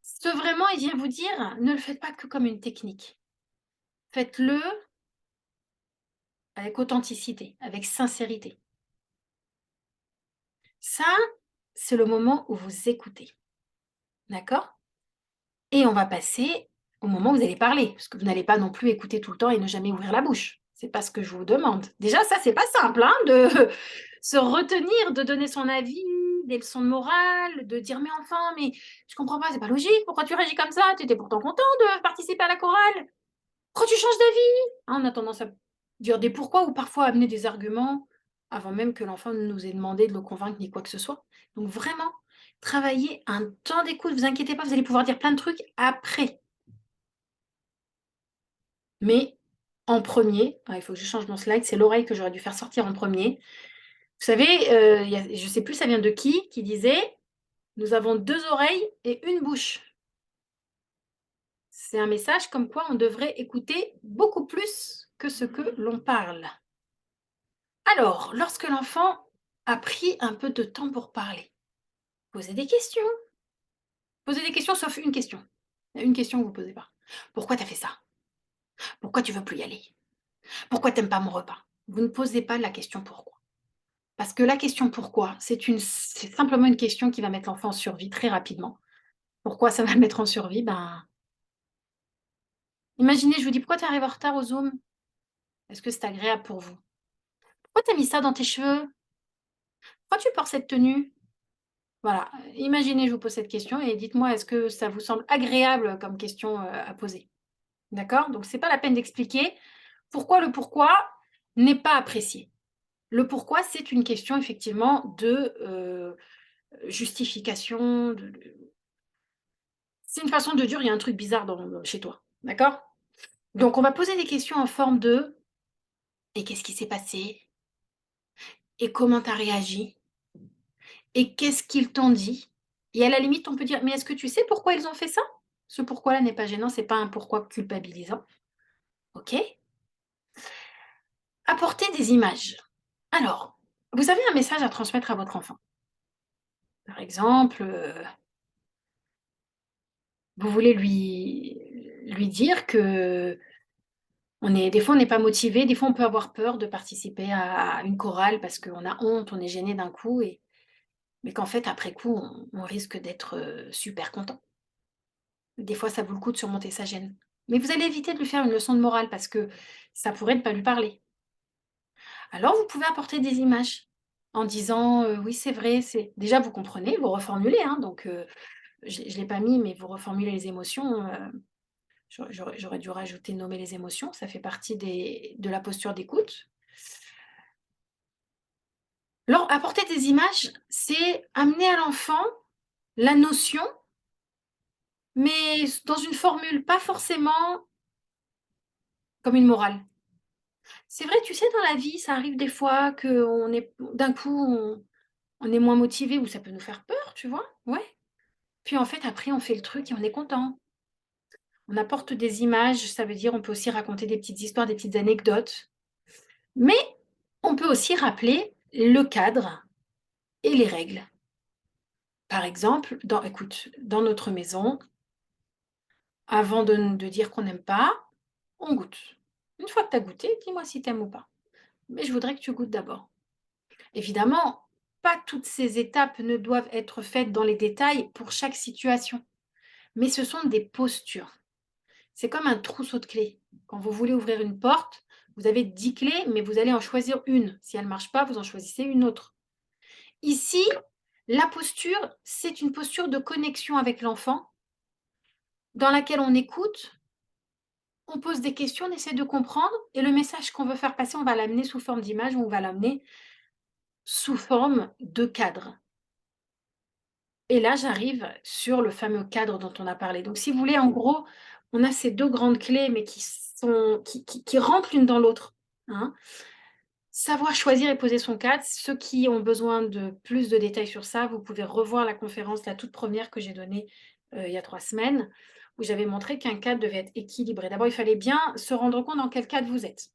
Ce vraiment, il vient vous dire: «Ne le faites pas que comme une technique. Faites-le avec authenticité, avec sincérité». Ça, c'est le moment où vous écoutez. D'accord? Et on va passer au moment où vous allez parler, parce que vous n'allez pas non plus écouter tout le temps et ne jamais ouvrir la bouche. C'est pas ce que je vous demande. Déjà, ça, c'est pas simple, hein, de se retenir, de donner son avis, des leçons de morale, de dire: «Mais enfin, mais je comprends pas, c'est pas logique, pourquoi tu réagis comme ça? Tu étais pourtant content de participer à la chorale. Pourquoi tu changes d'avis?» Hein, on a tendance à dire des pourquoi ou parfois amener des arguments avant même que l'enfant ne nous ait demandé de le convaincre ni quoi que ce soit. Donc vraiment, travailler un temps d'écoute, vous inquiétez pas, vous allez pouvoir dire plein de trucs après. Mais en premier, il faut que je change mon slide, c'est l'oreille que j'aurais dû faire sortir en premier. Vous savez, je ne sais plus ça vient de qui disait: «Nous avons 2 oreilles et une bouche». C'est un message comme quoi on devrait écouter beaucoup plus que ce que l'on parle. Alors, lorsque l'enfant a pris un peu de temps pour parler, posez des questions. Posez des questions sauf une question. Il y a une question que vous ne posez pas. «Pourquoi tu as fait ça? Pourquoi tu veux plus y aller? Pourquoi tu aimes pas mon repas?» Vous ne posez pas la question «pourquoi». Parce que la question «pourquoi», c'est simplement une question qui va mettre l'enfant en survie très rapidement. Pourquoi ça va le mettre en survie? Ben, imaginez, je vous dis: «Pourquoi tu arrives en retard au Zoom?» «Est-ce que c'est agréable pour vous?» «Pourquoi tu as mis ça dans tes cheveux?» «Pourquoi tu portes cette tenue?» Voilà, imaginez, je vous pose cette question et dites-moi, est-ce que ça vous semble agréable comme question, à poser? D'accord? Donc c'est pas la peine d'expliquer. Pourquoi le pourquoi n'est pas apprécié. Le pourquoi, c'est une question effectivement de, justification, c'est une façon de dire: «Il y a un truc bizarre chez toi». D'accord? Donc on va poser des questions en forme de: «Et qu'est-ce qui s'est passé? Et comment tu as réagi? et qu'est-ce qu'ils t'ont dit? Et à la limite, on peut dire, mais est-ce que tu sais pourquoi ils ont fait ça? Ce pourquoi-là n'est pas gênant, c'est pas un pourquoi culpabilisant. OK? Apporter des images. Alors, vous avez un message à transmettre à votre enfant. Par exemple, vous voulez lui dire que des fois, on n'est pas motivé, des fois, on peut avoir peur de participer à une chorale parce qu'on a honte, on est gêné d'un coup, mais qu'en fait, après coup, on risque d'être super content. Des fois, ça vaut le coup de surmonter sa gêne. Mais vous allez éviter de lui faire une leçon de morale parce que ça pourrait ne pas lui parler. Alors, vous pouvez apporter des images en disant oui, c'est vrai, c'est. Déjà, vous comprenez, vous reformulez, hein, donc je ne l'ai pas mis, mais vous reformulez les émotions. J'aurais dû rajouter nommer les émotions, ça fait partie de la posture d'écoute. Alors, apporter des images, c'est amener à l'enfant la notion, mais dans une formule, pas forcément comme une morale. C'est vrai, tu sais, dans la vie, ça arrive des fois d'un coup, on est moins motivé ou ça peut nous faire peur, tu vois? Ouais. Puis en fait, après, on fait le truc et on est content. On apporte des images, ça veut dire on peut aussi raconter des petites histoires, des petites anecdotes. Mais on peut aussi rappeler le cadre et les règles. Par exemple, écoute, dans notre maison, avant de dire qu'on n'aime pas, on goûte. Une fois que tu as goûté, dis-moi si tu aimes ou pas. Mais je voudrais que tu goûtes d'abord. Évidemment, pas toutes ces étapes ne doivent être faites dans les détails pour chaque situation, mais ce sont des postures. C'est comme un trousseau de clés. Quand vous voulez ouvrir une porte, vous avez 10 clés, mais vous allez en choisir une. Si elle ne marche pas, vous en choisissez une autre. Ici, la posture, c'est une posture de connexion avec l'enfant dans laquelle on écoute, on pose des questions, on essaie de comprendre et le message qu'on veut faire passer, on va l'amener sous forme d'image ou on va l'amener sous forme de cadre. Et là, j'arrive sur le fameux cadre dont on a parlé. Donc, si vous voulez, en gros, on a ces deux grandes clés, mais qui rentrent l'une dans l'autre, hein. Savoir choisir et poser son cadre. Ceux qui ont besoin de plus de détails sur ça, vous pouvez revoir la conférence, la toute première que j'ai donnée il y a 3 semaines, où j'avais montré qu'un cadre devait être équilibré. D'abord, il fallait bien se rendre compte dans quel cadre vous êtes.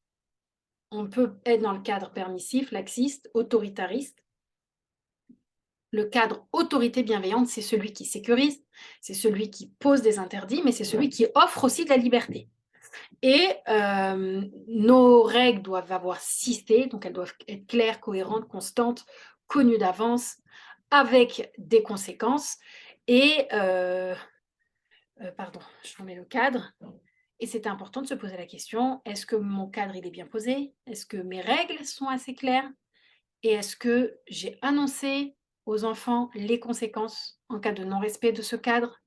On peut être dans le cadre permissif, laxiste, autoritariste. Le cadre autorité bienveillante, c'est celui qui sécurise, c'est celui qui pose des interdits, mais c'est celui qui offre aussi de la liberté. Et nos règles doivent avoir 6 T, donc elles doivent être claires, cohérentes, constantes, connues d'avance, avec des conséquences. Et, pardon, je remets le cadre. Et c'est important de se poser la question, est-ce que mon cadre il est bien posé? Est-ce que mes règles sont assez claires? Et est-ce que j'ai annoncé aux enfants les conséquences en cas de non-respect de ce cadre?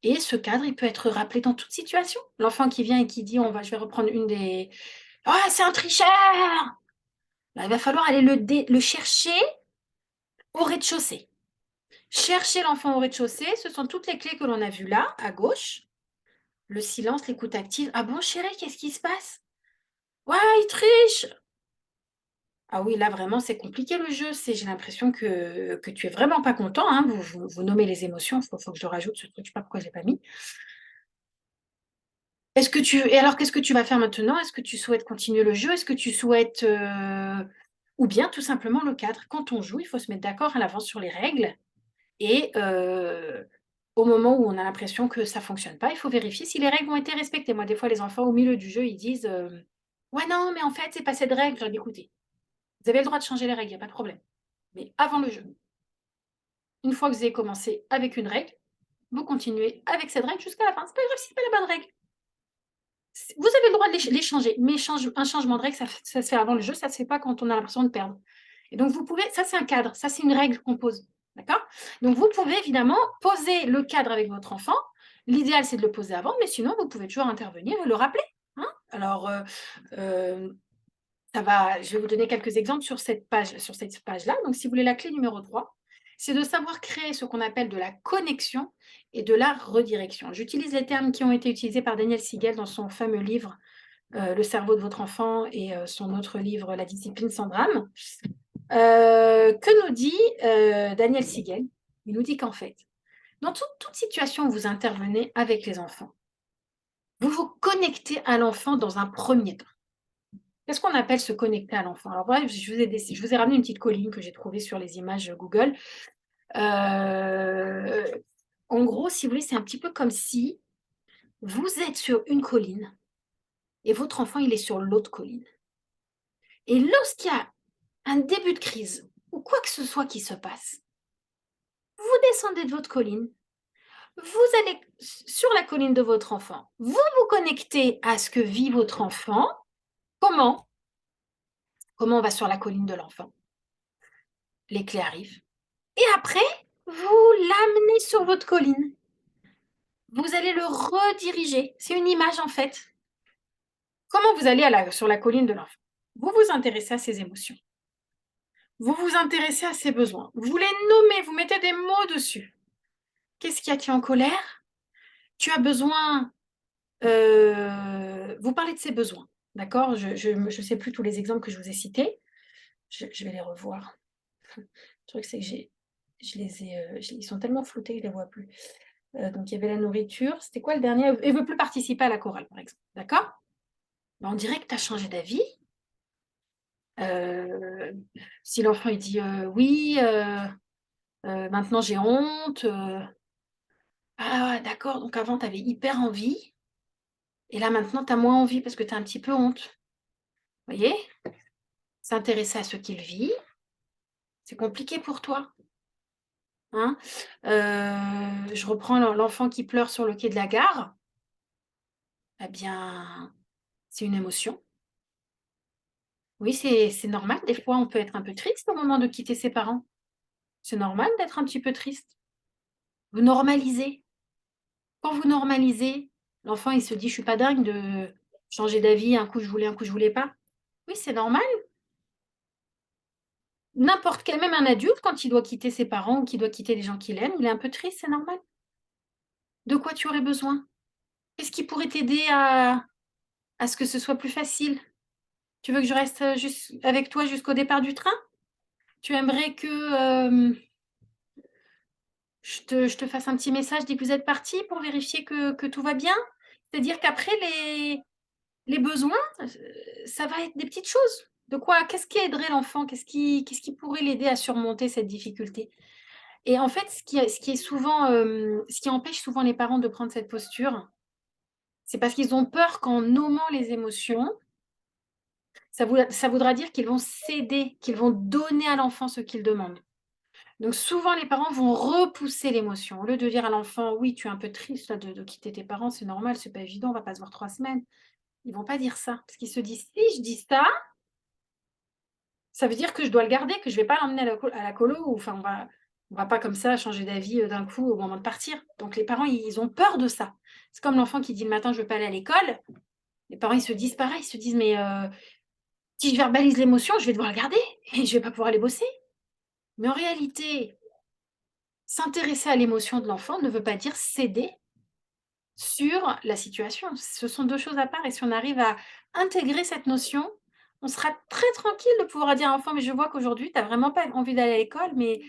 Et ce cadre, il peut être rappelé dans toute situation. L'enfant qui vient et qui dit, je vais reprendre une des... Ah, c'est un tricheur! Là, il va falloir aller le chercher au rez-de-chaussée. Chercher l'enfant au rez-de-chaussée, ce sont toutes les clés que l'on a vues là, à gauche. Le silence, l'écoute active. Ah bon, chérie, qu'est-ce qui se passe? Ouais, il triche! Ah oui, là, vraiment, c'est compliqué le jeu. J'ai l'impression que tu es vraiment pas content, hein. Vous nommez les émotions. Faut que je le rajoute, ce truc. Je sais pas pourquoi je l'ai pas mis. Et alors, qu'est-ce que tu vas faire maintenant? Est-ce que tu souhaites continuer le jeu? Est-ce que tu souhaites ou bien tout simplement le cadre? Quand on joue, il faut se mettre d'accord à l'avance sur les règles. Et au moment où on a l'impression que ça fonctionne pas, il faut vérifier si les règles ont été respectées. Moi, des fois, les enfants, au milieu du jeu, ils disent ouais, non, mais en fait, c'est pas cette règle. Je leur dis écoutez, vous avez le droit de changer les règles, il n'y a pas de problème. Mais avant le jeu, une fois que vous avez commencé avec une règle, vous continuez avec cette règle jusqu'à la fin. C'est pas grave si c'est pas la bonne règle. Vous avez le droit de les changer, mais un changement de règle, ça se fait avant le jeu, ça ne se fait pas quand on a l'impression de perdre. Et donc, vous pouvez, ça c'est un cadre, ça c'est une règle qu'on pose. D'accord? Donc, vous pouvez évidemment poser le cadre avec votre enfant. L'idéal, c'est de le poser avant, mais sinon, vous pouvez toujours intervenir et le rappeler, hein. Alors, je vais vous donner quelques exemples sur cette page-là. Donc, si vous voulez la clé numéro 3, c'est de savoir créer ce qu'on appelle de la connexion et de la redirection. J'utilise les termes qui ont été utilisés par Daniel Siegel dans son fameux livre Le cerveau de votre enfant et son autre livre La discipline sans drame. Que nous dit Daniel Siegel? Il nous dit qu'en fait, dans toute situation où vous intervenez avec les enfants, vous vous connectez à l'enfant dans un premier temps. Qu'est-ce qu'on appelle se connecter à l'enfant? Alors voilà, je vous ai ramené une petite colline que j'ai trouvée sur les images Google. En gros, si vous voulez, c'est un petit peu comme si vous êtes sur une colline et votre enfant, il est sur l'autre colline. Et lorsqu'il y a un début de crise ou quoi que ce soit qui se passe, vous descendez de votre colline, vous allez sur la colline de votre enfant, vous vous connectez à ce que vit votre enfant. Comment? Comment on va sur la colline de l'enfant? Les clés arrivent. Et après, vous l'amenez sur votre colline. Vous allez le rediriger. C'est une image en fait. Comment vous allez sur la colline de l'enfant? Vous vous intéressez à ses émotions. Vous vous intéressez à ses besoins. Vous les nommez, vous mettez des mots dessus. Qu'est-ce qui a tu en colère? Tu as besoin... vous parlez de ses besoins, d'accord? Je ne sais plus tous les exemples que je vous ai cités. Je vais les revoir. Le truc, c'est que ils sont tellement floutés que je ne les vois plus. Donc, il y avait la nourriture. C'était quoi le dernier? Il ne veut plus participer à la chorale, par exemple. D'accord? Ben, on dirait que tu as changé d'avis. Si l'enfant il dit oui, maintenant j'ai honte. Ah, d'accord, donc avant tu avais hyper envie. Et là maintenant tu as moins envie parce que tu as un petit peu honte. Vous voyez? S'intéresser à ce qu'il vit, c'est compliqué pour toi. Hein? Je reprends l'enfant qui pleure sur le quai de la gare. Eh bien, c'est une émotion. Oui, c'est normal. Des fois, on peut être un peu triste au moment de quitter ses parents. C'est normal d'être un petit peu triste. Vous normalisez. Quand vous normalisez, l'enfant, il se dit, je suis pas dingue de changer d'avis, un coup je voulais, un coup je voulais pas. Oui, c'est normal. N'importe quel, même un adulte, quand il doit quitter ses parents ou qu'il doit quitter les gens qu'il aime, il est un peu triste, c'est normal. De quoi tu aurais besoin? Qu'est-ce qui pourrait t'aider à ce que ce soit plus facile? Tu veux que je reste juste avec toi jusqu'au départ du train? Tu aimerais que je te fasse un petit message, dis que vous êtes parti pour vérifier que tout va bien? C'est-à-dire qu'après, les besoins, ça va être des petites choses. De quoi? Qu'est-ce qui aiderait l'enfant? Qu'est-ce qui pourrait l'aider à surmonter cette difficulté? Et en fait, ce qui empêche souvent les parents de prendre cette posture, c'est parce qu'ils ont peur qu'en nommant les émotions, ça voudra dire qu'ils vont céder, qu'ils vont donner à l'enfant ce qu'il demande. Donc souvent, les parents vont repousser l'émotion. Au lieu de dire à l'enfant, oui, tu es un peu triste là, de quitter tes parents, c'est normal, c'est pas évident, on va pas se voir 3 semaines. Ils vont pas dire ça, parce qu'ils se disent, si je dis ça veut dire que je dois le garder, que je vais pas l'emmener à la colo, ou enfin, on va pas comme ça changer d'avis d'un coup au moment de partir. Donc les parents, ils ont peur de ça. C'est comme l'enfant qui dit le matin, je veux pas aller à l'école. Les parents, ils se disent pareil, ils se disent, mais si je verbalise l'émotion, je vais devoir le garder et je vais pas pouvoir aller bosser. Mais en réalité, s'intéresser à l'émotion de l'enfant ne veut pas dire céder sur la situation. Ce sont deux choses à part et si on arrive à intégrer cette notion, on sera très tranquille de pouvoir dire à l'enfant: «Mais je vois qu'aujourd'hui, tu as vraiment pas envie d'aller à l'école, mais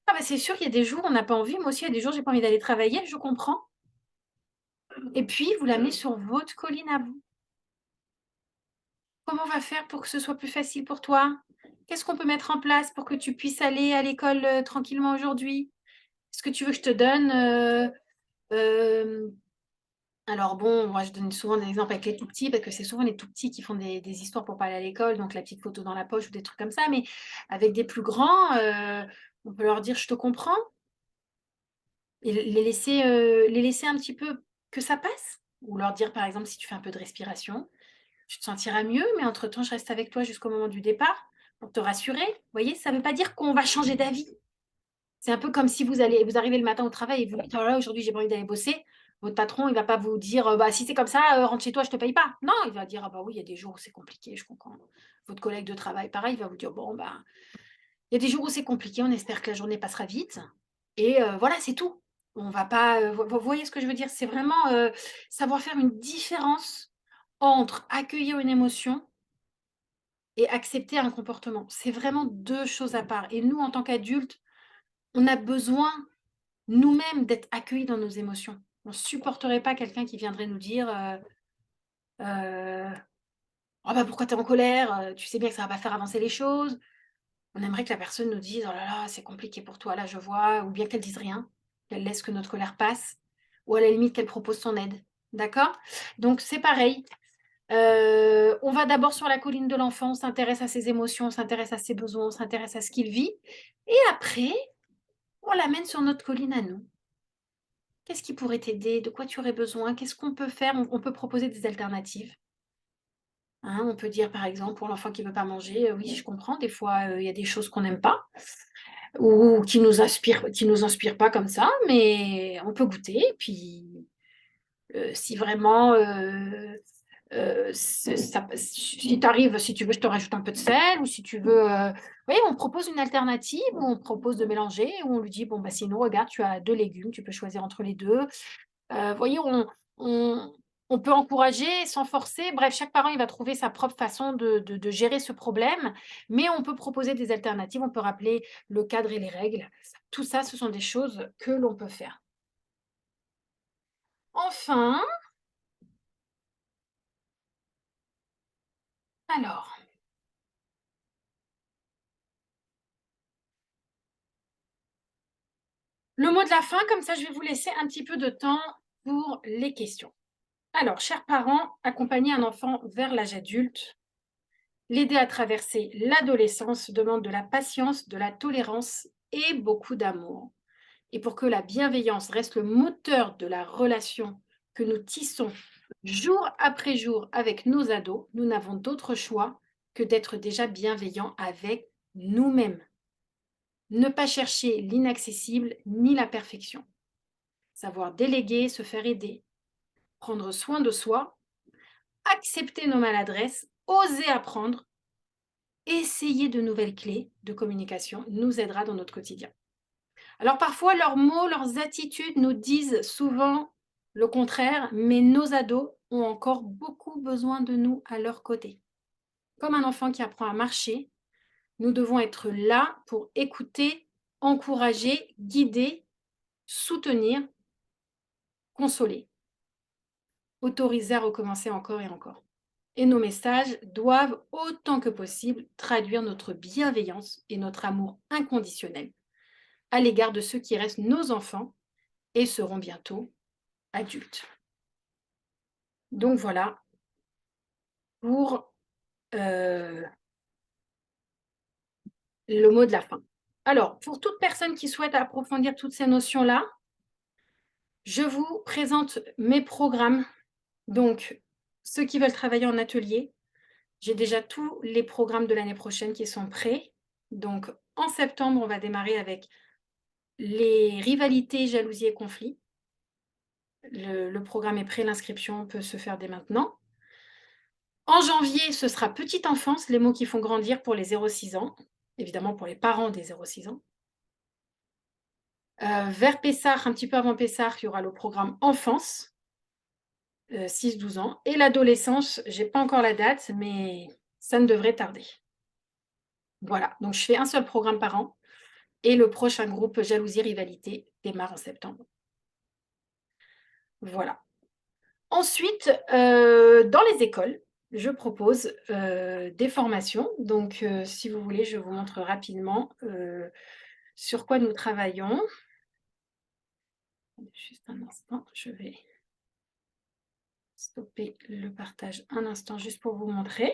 ah bah, c'est sûr qu'il y a des jours, où on n'a pas envie. Moi aussi, il y a des jours, j'ai pas envie d'aller travailler, je comprends» et puis vous l'amenez sur votre colline à vous. Comment on va faire pour que ce soit plus facile pour toi? Qu'est-ce qu'on peut mettre en place pour que tu puisses aller à l'école, tranquillement aujourd'hui? Est-ce que tu veux que je te donne, hem alors bon, moi je donne souvent des exemples avec les tout petits parce que c'est souvent les tout petits qui font des histoires pour pas aller à l'école, donc la petite photo dans la poche ou des trucs comme ça, mais avec des plus grands, on peut leur dire: «Je te comprends» et les laisser un petit peu que ça passe ou leur dire par exemple: «Si tu fais un peu de respiration, tu te sentiras mieux, mais entre temps je reste avec toi jusqu'au moment du départ pour te rassurer». Vous voyez? Ça ne veut pas dire qu'on va changer d'avis. C'est un peu comme si vous arrivez le matin au travail et vous dites: «Oh là là, aujourd'hui, j'ai pas envie d'aller bosser». Votre patron, il va pas vous dire: «Bah, si c'est comme ça, rentre chez toi, je te paye pas». Non, il va dire: «Ah bah oui, il y a des jours où c'est compliqué, je comprends». Votre collègue de travail, pareil, il va vous dire: «Bon, bah, il y a des jours où c'est compliqué, on espère que la journée passera vite» et voilà, c'est tout. On va pas, vous voyez ce que je veux dire? C'est vraiment, savoir faire une différence entre accueillir une émotion et accepter un comportement. C'est vraiment 2 choses à part et nous, en tant qu'adultes, on a besoin nous-mêmes d'être accueillis dans nos émotions. On ne supporterait pas quelqu'un qui viendrait nous dire, «Oh bah, pourquoi tu es en colère? Tu sais bien que ça va pas faire avancer les choses». On aimerait que la personne nous dise: «Oh là là, c'est compliqué pour toi, là, je vois», ou bien qu'elle dise rien, qu'elle laisse que notre colère passe, ou à la limite qu'elle propose son aide. D'accord? Donc c'est pareil, on va d'abord sur la colline de l'enfant, on s'intéresse à ses émotions, on s'intéresse à ses besoins, on s'intéresse à ce qu'il vit et après, on l'amène sur notre colline à nous. Qu'est-ce qui pourrait t'aider? De quoi tu aurais besoin? Qu'est-ce qu'on peut faire? On peut proposer des alternatives. Hein, on peut dire, par exemple, pour l'enfant qui ne veut pas manger, oui, je comprends, des fois, il y a des choses qu'on n'aime pas ou qui nous inspirent pas comme ça, mais on peut goûter et puis, si vraiment, c'est ça si tu arrives, si tu veux, je te rajoute un peu de sel ou si tu veux, oui, on propose une alternative ou on propose de mélanger ou on lui dit: «Bon, bah, sinon regarde, tu as 2 légumes, tu peux choisir entre les 2. Voyez, on on peut encourager sans forcer. Bref, chaque parent, il va trouver sa propre façon de gérer ce problème, mais on peut proposer des alternatives, on peut rappeler le cadre et les règles. Tout ça, ce sont des choses que l'on peut faire. Enfin, alors, le mot de la fin, comme ça, je vais vous laisser un petit peu de temps pour les questions. Alors, chers parents, accompagner un enfant vers l'âge adulte, l'aider à traverser l'adolescence demande de la patience, de la tolérance et beaucoup d'amour. Et pour que la bienveillance reste le moteur de la relation que nous tissons jour après jour avec nos ados, nous n'avons d'autre choix que d'être déjà bienveillants avec nous-mêmes. Ne pas chercher l'inaccessible ni la perfection. Savoir déléguer, se faire aider, prendre soin de soi, accepter nos maladresses, oser apprendre, essayer de nouvelles clés de communication nous aidera dans notre quotidien. Alors parfois, leurs mots, leurs attitudes nous disent souvent le contraire, mais nos ados ont encore beaucoup besoin de nous à leur côté. Comme un enfant qui apprend à marcher, nous devons être là pour écouter, encourager, guider, soutenir, consoler, autoriser à recommencer encore et encore. Et nos messages doivent, autant que possible, traduire notre bienveillance et notre amour inconditionnel à l'égard de ceux qui restent nos enfants et seront bientôt adultes. Donc voilà pour le mot de la fin. Alors, pour toute personne qui souhaite approfondir toutes ces notions-là, je vous présente mes programmes. Donc, ceux qui veulent travailler en atelier, j'ai déjà tous les programmes de l'année prochaine qui sont prêts. Donc, en septembre, on va démarrer avec les rivalités, jalousies et conflits. Le programme est prêt, l'inscription peut se faire dès maintenant. En janvier, ce sera petite enfance, les mots qui font grandir pour les 0-6 ans, évidemment pour les parents des 0-6 ans. Vers Pessah, un petit peu avant Pessah, il y aura le programme enfance, 6-12 ans. Et l'adolescence, j'ai pas encore la date, mais ça ne devrait tarder. Voilà, donc je fais un seul programme par an et le prochain groupe jalousie rivalité démarre en septembre. Voilà. Ensuite, dans les écoles, je propose, des formations. Donc, si vous voulez, je vous montre rapidement, sur quoi nous travaillons. Juste un instant, je vais stopper le partage un instant juste pour vous montrer.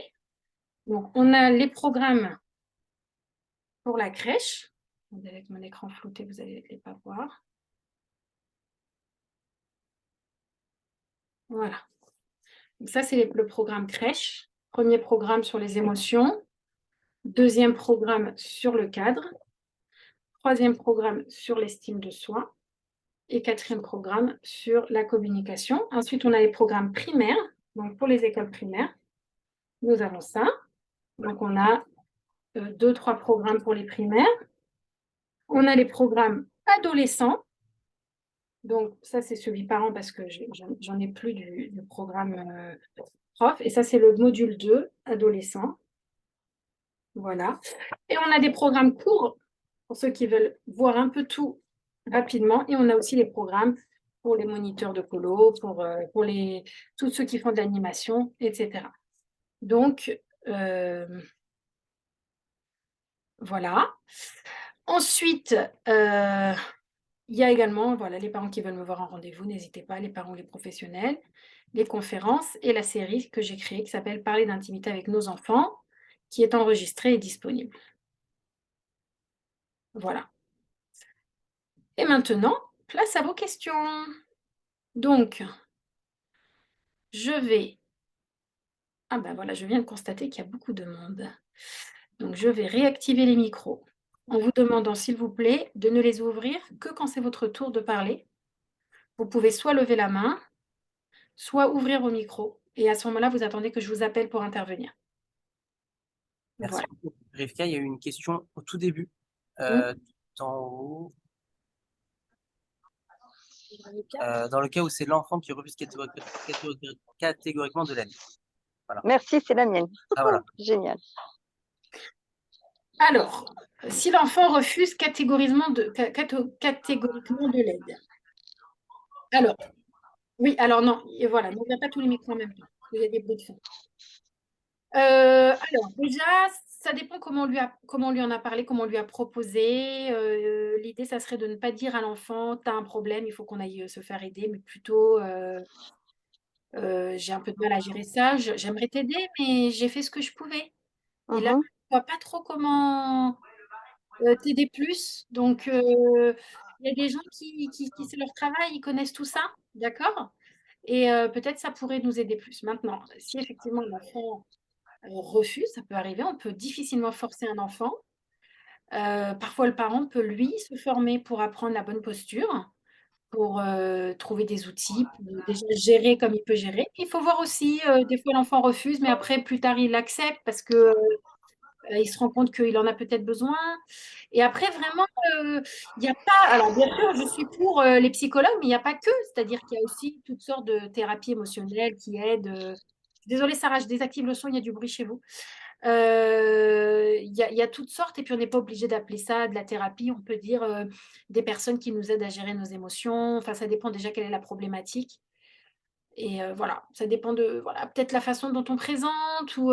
Donc, on a les programmes pour la crèche. Avec mon écran flouté, vous n'allez pas voir. Voilà. Donc ça, c'est le programme crèche. Premier programme sur les émotions. Deuxième programme sur le cadre. Troisième programme sur l'estime de soi. Et quatrième programme sur la communication. Ensuite, on a les programmes primaires. Donc, pour les écoles primaires, nous avons ça. Donc, on a 2-3 programmes pour les primaires. On a les programmes adolescents. Donc, ça, c'est celui parent parce que j'en ai plus du programme prof. Et ça, c'est le module 2, adolescent. Voilà. Et on a des programmes courts pour ceux qui veulent voir un peu tout rapidement. Et on a aussi les programmes pour les moniteurs de colo, pour tous ceux qui font de l'animation, etc. Donc, voilà. Ensuite, il y a également voilà, les parents qui veulent me voir en rendez-vous, n'hésitez pas, les parents, les professionnels, les conférences et la série que j'ai créée qui s'appelle Parler d'intimité avec nos enfants, qui est enregistrée et disponible. Voilà. Et maintenant, place à vos questions. Donc, je vais... Ah ben voilà, je viens de constater qu'il y a beaucoup de monde. Donc, je vais réactiver les micros en vous demandant, s'il vous plaît, de ne les ouvrir que quand c'est votre tour de parler. Vous pouvez soit lever la main, soit ouvrir vos micros. Et à ce moment-là, vous attendez que je vous appelle pour intervenir. Merci Voilà. beaucoup. Rivka, il y a eu une question au tout début, Mm. tout en haut, dans le cas où c'est l'enfant qui refuse catégoriquement de l'aide. Voilà. Merci, c'est la mienne. Ah voilà. Génial. Alors, si l'enfant refuse catégoriquement de l'aide. Alors, oui, alors non, et voilà, n'ouvre pas tous les micros en même temps, parce qu'il y a des bruits de fond. Alors, déjà, ça dépend comment on lui en a parlé, comment on lui a proposé. L'idée, ça serait de ne pas dire à l'enfant, tu as un problème, il faut qu'on aille se faire aider, mais plutôt, j'ai un peu de mal à gérer ça, j'aimerais t'aider, mais j'ai fait ce que je pouvais. Et là, Mhm. je ne vois pas trop comment t'aider plus. Donc, il y a des gens qui c'est leur travail, ils connaissent tout ça, d'accord? Et peut-être ça pourrait nous aider plus. Maintenant, si effectivement l'enfant refuse, ça peut arriver, on peut difficilement forcer un enfant. Parfois, le parent peut, lui, se former pour apprendre la bonne posture, pour trouver des outils, pour déjà gérer comme il peut gérer. Il faut voir aussi, des fois l'enfant refuse, mais après, plus tard, il l'accepte parce que il se rend compte qu'il en a peut-être besoin. Et après, vraiment, il n'y a pas. Alors, bien sûr, je suis pour les psychologues, mais il n'y a pas que. C'est-à-dire qu'il y a aussi toutes sortes de thérapies émotionnelles qui aident. Désolée, Sarah, je désactive le son, il y a du bruit chez vous. Il y a toutes sortes, et puis on n'est pas obligé d'appeler ça de la thérapie. On peut dire des personnes qui nous aident à gérer nos émotions. Enfin, ça dépend déjà quelle est la problématique. Et voilà, ça dépend de voilà, peut-être la façon dont on présente ou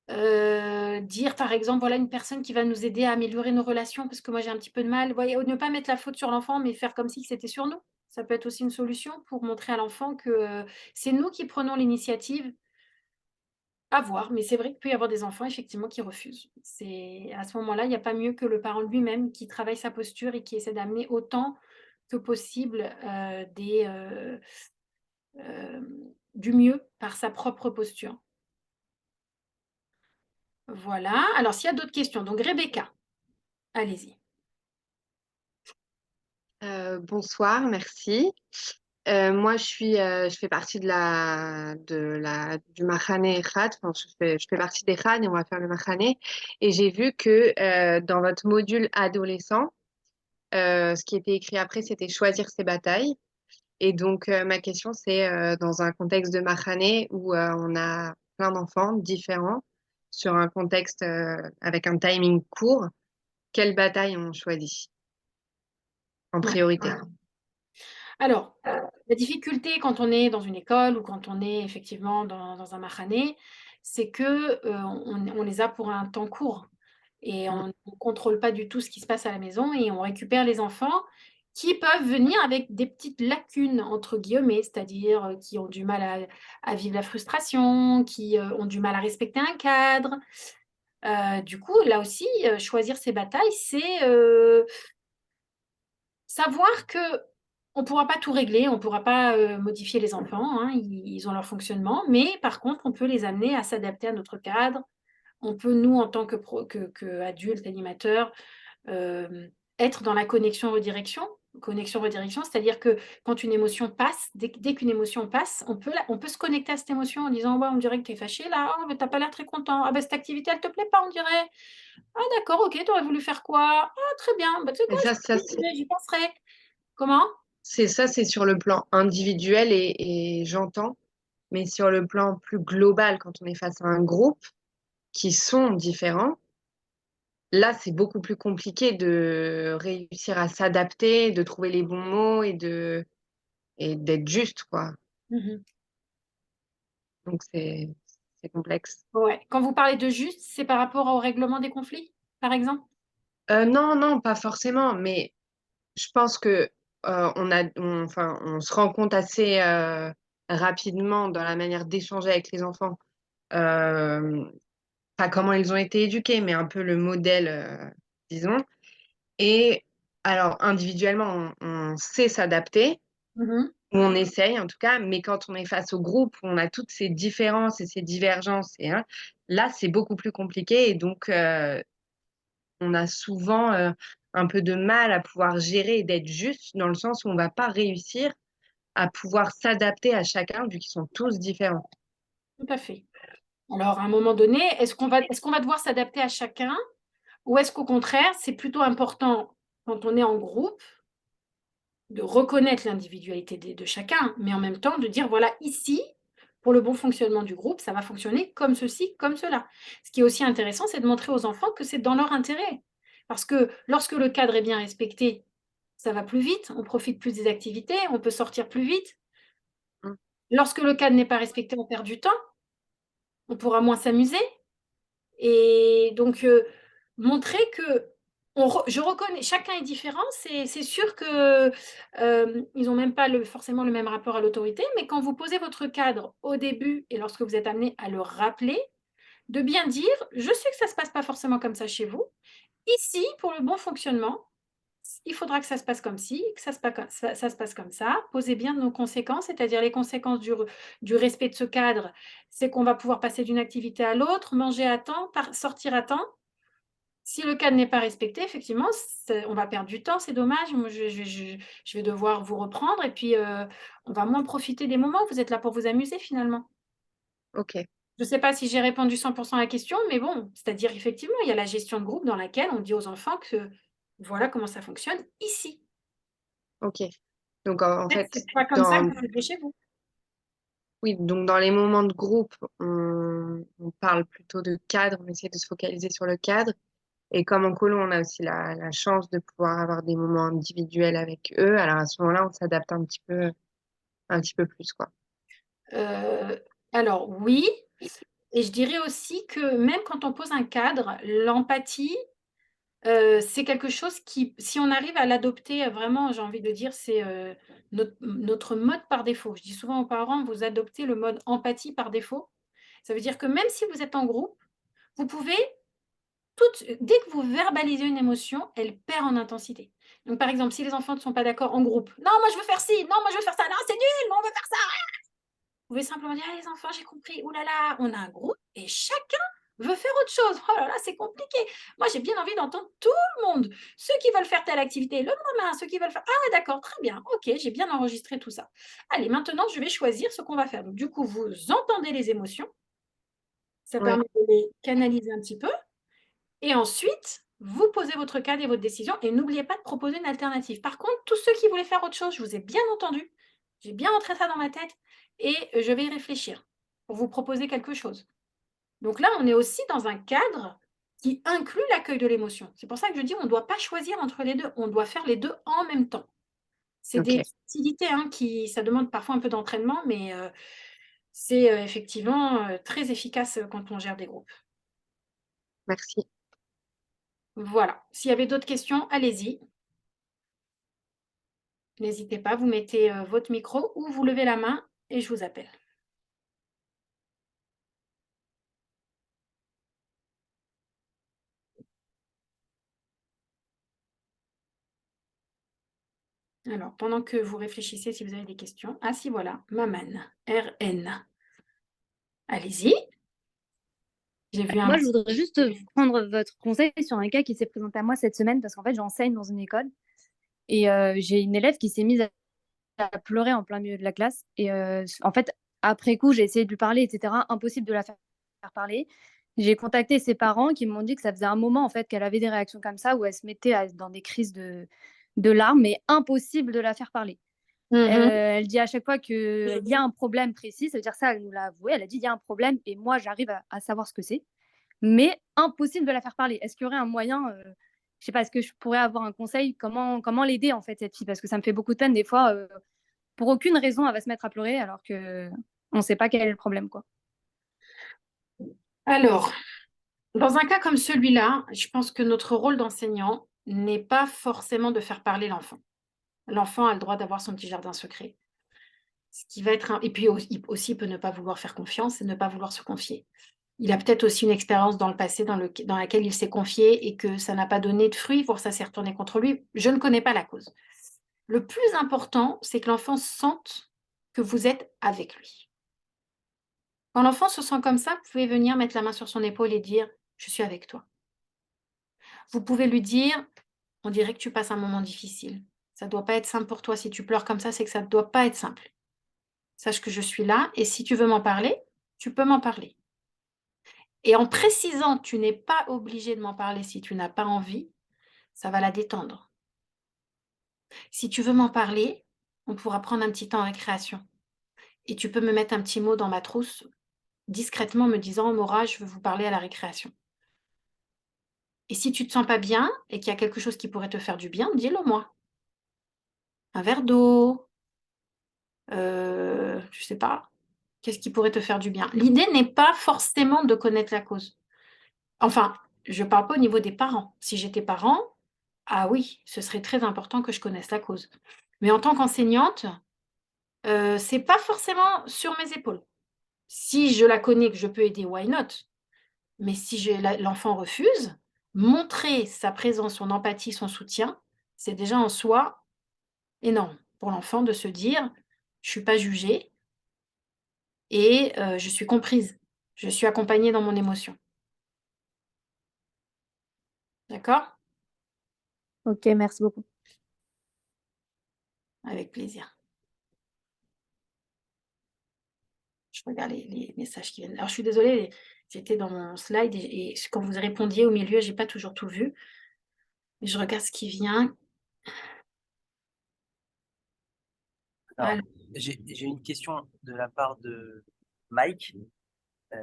dire par exemple, voilà une personne qui va nous aider à améliorer nos relations parce que moi j'ai un petit peu de mal. Voyez, ne pas mettre la faute sur l'enfant, mais faire comme si c'était sur nous. Ça peut être aussi une solution pour montrer à l'enfant que c'est nous qui prenons l'initiative. À voir, mais c'est vrai qu'il peut y avoir des enfants effectivement qui refusent. C'est à ce moment-là, il n'y a pas mieux que le parent lui-même qui travaille sa posture et qui essaie d'amener autant que possible du mieux par sa propre posture. Voilà. Alors, s'il y a d'autres questions, donc Rebecca, allez-y. Bonsoir, merci. Moi, je fais partie du Mahane Echad. Enfin, je fais partie des Echad et on va faire le Mahane. Et j'ai vu que dans votre module adolescent, ce qui était écrit après, c'était choisir ses batailles. Et donc, ma question, c'est dans un contexte de Mahane où on a plein d'enfants différents, sur un contexte avec un timing court, quelle bataille on choisit en Ouais. priorité? Alors, la difficulté quand on est dans une école ou quand on est effectivement dans un mahané, c'est que on les a pour un temps court et on ne contrôle pas du tout ce qui se passe à la maison et on récupère les enfants qui peuvent venir avec des petites lacunes, entre guillemets, c'est-à-dire qui ont du mal à vivre la frustration, qui ont du mal à respecter un cadre. Du coup, là aussi, choisir ses batailles, c'est savoir que on ne pourra pas tout régler, on ne pourra pas modifier les enfants, hein, ils ont leur fonctionnement, mais par contre, on peut les amener à s'adapter à notre cadre. On peut, nous, en tant que adultes, animateurs, euh, être dans la connexion-redirection. Connexion-redirection, c'est-à-dire que quand une émotion passe, dès qu'une émotion passe, on peut se connecter à cette émotion en disant ouais, on dirait que tu es fâché là, oh, mais tu n'as pas l'air très content. Ah, bah, cette activité, elle ne te plaît pas, on dirait. Ah, d'accord, ok, tu aurais voulu faire quoi? Ah, très bien, bah, tu sais Et quoi, ça, j'y penserai. Comment? c'est sur le plan individuel et j'entends, mais sur le plan plus global, quand on est face à un groupe, qui sont différents, là, c'est beaucoup plus compliqué de réussir à s'adapter, de trouver les bons mots et d'être juste, quoi. Mhm. Donc, c'est complexe. Ouais. Quand vous parlez de juste, c'est par rapport au règlement des conflits, par exemple? Non, non, pas forcément, mais je pense que enfin, on se rend compte assez rapidement dans la manière d'échanger avec les enfants, euh, pas comment ils ont été éduqués, mais un peu le modèle, disons. Et alors, individuellement, on sait s'adapter, Mhm. ou on essaye en tout cas, mais quand on est face au groupe, où on a toutes ces différences et ces divergences, là, c'est beaucoup plus compliqué. Et donc, on a souvent un peu de mal à pouvoir gérer et d'être juste, dans le sens où on ne va pas réussir à pouvoir s'adapter à chacun, vu qu'ils sont tous différents. Tout à fait. Alors, à un moment donné, est-ce qu'on va devoir s'adapter à chacun ou est-ce qu'au contraire, c'est plutôt important quand on est en groupe de reconnaître l'individualité de chacun, mais en même temps de dire, voilà, ici, pour le bon fonctionnement du groupe, ça va fonctionner comme ceci, comme cela. Ce qui est aussi intéressant, c'est de montrer aux enfants que c'est dans leur intérêt. Parce que lorsque le cadre est bien respecté, ça va plus vite, on profite plus des activités, on peut sortir plus vite. Mm. Lorsque le cadre n'est pas respecté, on perd du temps, on pourra moins s'amuser. Et donc, montrer que je reconnais, chacun est différent, c'est sûr que ils n'ont même pas forcément le même rapport à l'autorité, mais quand vous posez votre cadre au début et lorsque vous êtes amené à le rappeler, de bien dire, je sais que ça ne se passe pas forcément comme ça chez vous. Ici, pour le bon fonctionnement, il faudra que ça se passe comme ci, que ça se passe comme ça. Posez bien nos conséquences, c'est-à-dire les conséquences du respect de ce cadre, c'est qu'on va pouvoir passer d'une activité à l'autre, manger à temps, sortir à temps. Si le cadre n'est pas respecté, effectivement, on va perdre du temps, c'est dommage. Moi, je vais devoir vous reprendre et puis on va moins profiter des moments. Vous êtes là pour vous amuser finalement. Ok, Je ne sais pas si j'ai répondu 100% à la question, mais bon, c'est-à-dire effectivement, il y a la gestion de groupe dans laquelle on dit aux enfants que voilà comment ça fonctionne ici. ok. Donc, en Mais fait, c'est pas comme ça que dans, vous faites chez vous. oui, donc dans les moments de groupe, on parle plutôt de cadre, on essaie de se focaliser sur le cadre. Et comme en colo, on a aussi la chance de pouvoir avoir des moments individuels avec eux. Alors à ce moment-là, on s'adapte un petit peu plus, quoi. Euh, alors oui, et je dirais aussi que même quand on pose un cadre, l'empathie, c'est quelque chose qui, si on arrive à l'adopter, vraiment, j'ai envie de dire, c'est notre mode par défaut. Je dis souvent aux parents, vous adoptez le mode empathie par défaut. Ça veut dire que même si vous êtes en groupe, vous pouvez dès que vous verbalisez une émotion, elle perd en intensité. Donc, par exemple, si les enfants ne sont pas d'accord en groupe, non, moi je veux faire ci, non, moi je veux faire ça, non, c'est nul, non, on veut faire ça. Vous pouvez simplement dire, ah, les enfants, j'ai compris, oh là là, on a un groupe et chacun veut faire autre chose. Oh là là, c'est compliqué. Moi, j'ai bien envie d'entendre tout le monde. Ceux qui veulent faire telle activité, levez la main. Ceux qui veulent faire, ah d'accord, très bien, ok, j'ai bien enregistré tout ça. Allez, maintenant, je vais choisir ce qu'on va faire. Donc, du coup, vous entendez les émotions, ça Ouais, permet de les canaliser un petit peu. Et ensuite, vous posez votre cadre et votre décision et n'oubliez pas de proposer une alternative. Par contre, tous ceux qui voulaient faire autre chose, je vous ai bien entendu, j'ai bien entré ça dans ma tête et je vais y réfléchir pour vous proposer quelque chose. Donc là, on est aussi dans un cadre qui inclut l'accueil de l'émotion. C'est pour ça que je dis on ne doit pas choisir entre les deux, on doit faire les deux en même temps. C'est ok, des subtilités ça demande parfois un peu d'entraînement, mais c'est effectivement très efficace quand on gère des groupes. merci. Voilà. S'il y avait d'autres questions, allez-y. N'hésitez pas, vous mettez votre micro ou vous levez la main et je vous appelle. Alors, pendant que vous réfléchissez, si vous avez des questions. Ah si, voilà, Maman, RN. Allez-y. J'ai vu un Moi, je petit... voudrais juste prendre votre conseil sur un cas qui s'est présenté à moi cette semaine parce qu'en fait, j'enseigne dans une école et j'ai une élève qui s'est mise à pleurer en plein milieu de la classe. Et en fait, après coup, j'ai essayé de lui parler, etc. Impossible de la faire parler. J'ai contacté ses parents qui m'ont dit que ça faisait un moment en fait qu'elle avait des réactions comme ça où elle se mettait dans des crises de larmes, mais impossible de la faire parler. Mhm. Elle dit à chaque fois qu'il y a un problème précis, ça veut dire ça, elle nous l'a avoué. Elle a dit il y a un problème et moi, j'arrive à savoir ce que c'est. mais impossible de la faire parler. Est-ce qu'il y aurait un moyen, je sais pas, est-ce que je pourrais avoir un conseil, comment l'aider en fait cette fille, parce que ça me fait beaucoup de peine des fois, pour aucune raison elle va se mettre à pleurer alors que on sait pas quel est le problème quoi. Alors, dans un cas comme celui-là, je pense que notre rôle d'enseignant n'est pas forcément de faire parler l'enfant. L'enfant a le droit d'avoir son petit jardin secret. Ce qui va être et puis aussi, il peut ne pas vouloir faire confiance et ne pas vouloir se confier. Il a peut-être aussi une expérience dans le passé dans laquelle il s'est confié et que ça n'a pas donné de fruits, voire ça s'est retourné contre lui. Je ne connais pas la cause. Le plus important, c'est que l'enfant sente que vous êtes avec lui. Quand l'enfant se sent comme ça, vous pouvez venir mettre la main sur son épaule et dire « Je suis avec toi ». Vous pouvez lui dire « On dirait que tu passes un moment difficile. Ça ne doit pas être simple pour toi. Si tu pleures comme ça, c'est que ça ne doit pas être simple. Sache que je suis là et si tu veux m'en parler, tu peux m'en parler. » Et en précisant, tu n'es pas obligé de m'en parler si tu n'as pas envie, ça va la détendre. Si tu veux m'en parler, on pourra prendre un petit temps en récréation. Et tu peux me mettre un petit mot dans ma trousse, discrètement me disant « Maura, je veux vous parler à la récréation ». Et si tu ne te sens pas bien et qu'il y a quelque chose qui pourrait te faire du bien, dis-le moi. Un verre d'eau, je ne sais pas, qu'est-ce qui pourrait te faire du bien? L'idée n'est pas forcément de connaître la cause. Enfin, je ne parle pas au niveau des parents. Si j'étais parent, ah oui, ce serait très important que je connaisse la cause. Mais en tant qu'enseignante, ce n'est pas forcément sur mes épaules. Si je la connais, que je peux aider, why not? Mais si l'enfant refuse, montrer sa présence, son empathie, son soutien, c'est déjà en soi énorme pour l'enfant de se dire « je ne suis pas jugée et je suis comprise, je suis accompagnée dans mon émotion ». D'accord? Ok, merci beaucoup. Avec plaisir. Je regarde les messages qui viennent. Alors, je suis désolée, j'étais dans mon slide et quand vous répondiez au milieu, je n'ai pas toujours tout vu. Mais je regarde ce qui vient. Alors, Alors, j'ai une question de la part de Mike. Euh,